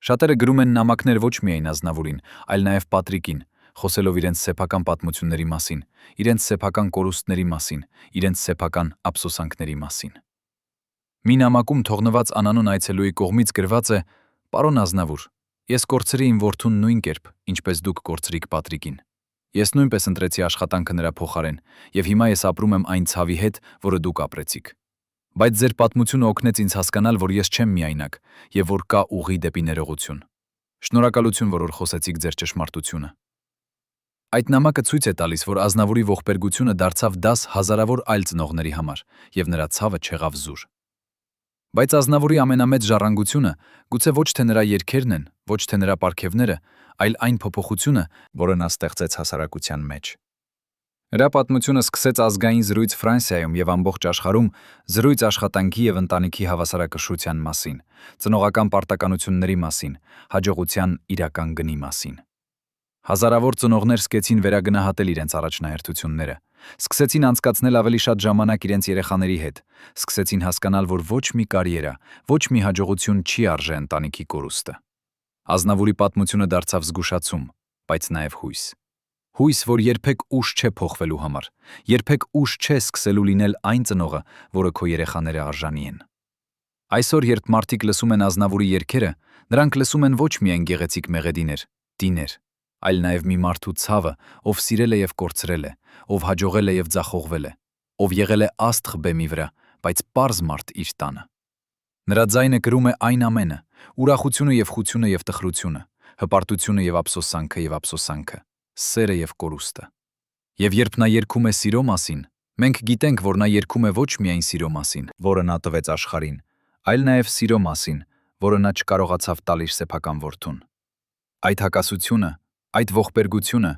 Շատերը գրում են նամակներ ոչ միայն Ազնավուրին, այլ նաև Պատրիկին, խոսելով իրենց սեփական պատմությունների մասին, իրենց սեփական կորուստների մասին, իրենց սեփական ափսոսանքների մասին։ Մի նամակում թողնված անանուն այցելուի կողմից գրված է. «Պարոն Ազնավուր, ես կորցրի իմ որդուն նույն կերպ, ինչպես դուք կորցրիք Պատրիկին։ Ես նույնպես ընտրեցի աշխատանքը նրա փոխարեն, և հիմա ես ապրում եմ այն ցավի հետ, որը դուք ապրեցիք։ Բայց ձեր պատմությունը օգնեց ինձ հասկանալ, որ ես չեմ միայնակ, և որ կա ուղի դեպի ներողություն։ Շնորհակալություն, որ խոսեցիք ձեր ճշմարտությունը»։ Այդ նամակը ցույց է տալիս, որ Ազնավուրի ողբերգությունը դարձավ դաս հազարավոր այլ ծնողների համար, և նրա ցավը չեղավ զուր։ Բայց Ազնավուրի ամենամեծ ժառանգությունը գուցե ոչ թե նրա երգերն են, ոչ թե նրա պարգևները, այլ այն փոփոխությունը, որը նա ստեղծեց հասարակության մեջ։ Նրա պատմությունը սկսեց ազգային զրույց Ֆրանսիայում և ամբողջ աշխարհում, զրույց աշխատանքի և ընտանիքի հավասարակշռության մասին, ծնողական պարտականությունների մասին, հաջողության իրական գնի մասին։ Հազարավոր ծնողներ սկսեցին վերագնահատել իրենց առաջնահերթությունները, սկսեցին անցկացնել ավելի շատ ժամանակ իրենց երեխաների հետ, սկսեցին հասկանալ, որ ոչ մի կարիերա, ոչ մի հաջողություն չի արժե ընտանիքի կորուստը։ Ազնավուրի պատմությունը դարձավ զգուշացում, բայց նաև հույս։ Հույս, որ երբեք ուշ չէ փոխվելու համար, երբեք ուշ չէ սկսելու լինել այն ծնողը, որը քո երեխաները արժանի են։ Այսօր, երբ մարդիկ լսում են Ազնավուրի երգերը, նրանք լսում են ոչ միայն գեղեցիկ մեղեդիներ, տիներ, այլ նաև մի մարդու ցավը, ով սիրել է և կորցրել է, ով հաջողել է և ձախողվել է, ով եղել է աստղ բեմի վրա, բայց պարզ մարդ իր տանը։ Նրա ձայնը կրում է այն ամենը՝ ուրախությունը և խությունը և տխրությունը, հպարտությունը և ափսոսանքը, սերը և կորուստը։ Եվ երբ նա երգում է սիրո մասին, մենք գիտենք, որ նա երգում է ոչ միայն սիրո մասին, որը նա տվեց աշխարհին, այլ նաև սիրո մասին, որը նա չկարողացավ տալ իր սեփական որդուն։ Այդ հակասությունը, այդ ողբերգությունը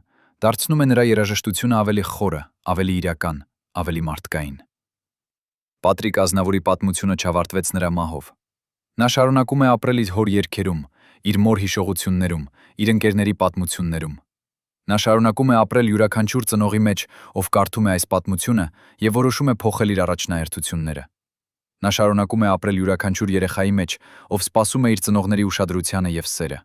դարձնում է նրա երաժշտությունը ավելի խորը, ավելի իրական, ավելի մարդկային։ Պատրիկ Ազնավուրի պատմությունը չավարտվեց նրա մահով։ Նա շարունակում է ապրել իր հոր երգերում, իր մոր հիշողություններում, իր ընկերների պատմություններում։ Նա շարունակում է ապրել յուրաքանչյուր ծնողի մեջ, ով կարդում է այս պատմությունը և որոշում է փոխել իր առաջնահերթությունները։ Նա շարունակում է ապրել յուրաքանչյուր երեխայի մեջ, ով սպասում է իր ծնողների ուշադրությանը և սերը։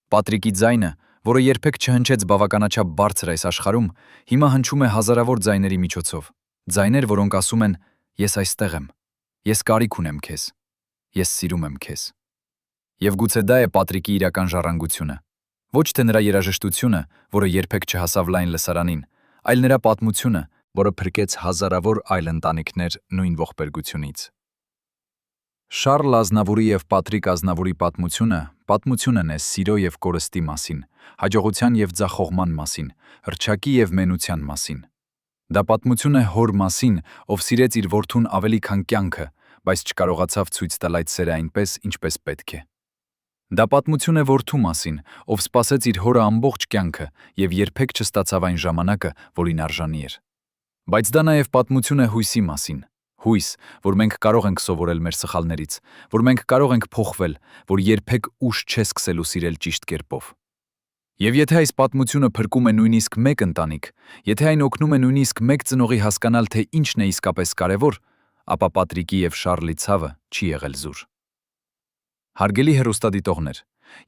Պատրիկի ձայնը, որը երբեք չհնչեց բավականաչափ բարձր այս աշխարհում, հիմա հնչում է հազարավոր ձայների միջոցով, ձայներ, որոնք ասում են. «Ես այստեղ եմ, ես կարիք ունեմ քեզ, ես սիրում եմ քեզ»։ Եվ գուցե դա է Պատրիկի իրական ժառանգությունը։ Ոչ թե նրա երաժշտությունը, որը երբեք չհասավ լայն լսարանին, այլ նրա պատմությունը, որը փրկեց հազարավոր այլ ընտանիքներ նույն ողբերգությունից։ Շարլ Ազնավուրի եւ Պատրիկ Ազնավուրի պատմությունն է սիրո եւ կորստի մասին, հաջողության եւ ձախողման մասին, հռչակի եւ մենության մասին։ Դա պատմություն է հոր մասին, ով սիրեց իր որդուն ավելի քան կյանքը, բայց չկարողացավ ցույց տալ այդ սերը այնպես, ինչպես պետք է։ Դա պատմություն է որդու մասին, ով սպասեց իր հորը ամբողջ կյանքը եւ երբեք չստացավ այն ժամանակը, որին արժանի էր։ Բայց դա նաեւ պատմություն է հույսի մասին։ Հույս, որ մենք կարող ենք սովորել մեր սխալներից, որ մենք կարող ենք փոխվել, որ երբեք ուշ չէ սկսելու սիրել ճիշտ կերպով։ Եվ եթե այս պատմությունը փրկում է նույնիսկ մեկ ընտանիք, եթե այն օգնում է նույնիսկ մեկ ծնողի հասկանալ, թե ինչն է իսկապես կարևոր, ապա Պատրիկի եւ Շարլի ցավը չի եղել զուր։ Հարգելի հեռուստադիտողներ,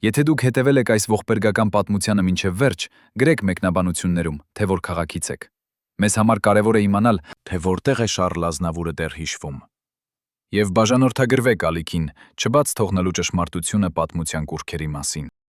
եթե դուք հետևել եք այս ողբերգական պատմությանը մինչև վերջ, գրեք մեկնաբանություններում, թե որ քաղաքից եք։ Մեզ համար կարևոր է իմանալ, թե որտեղ է Շարլ Ազնավուրը դեռ հիշվում։ Եվ բաժանորդագրվեք ալիքին, չբաց թողնելու ճշմարտությունը պատմության կուռքերի մասին։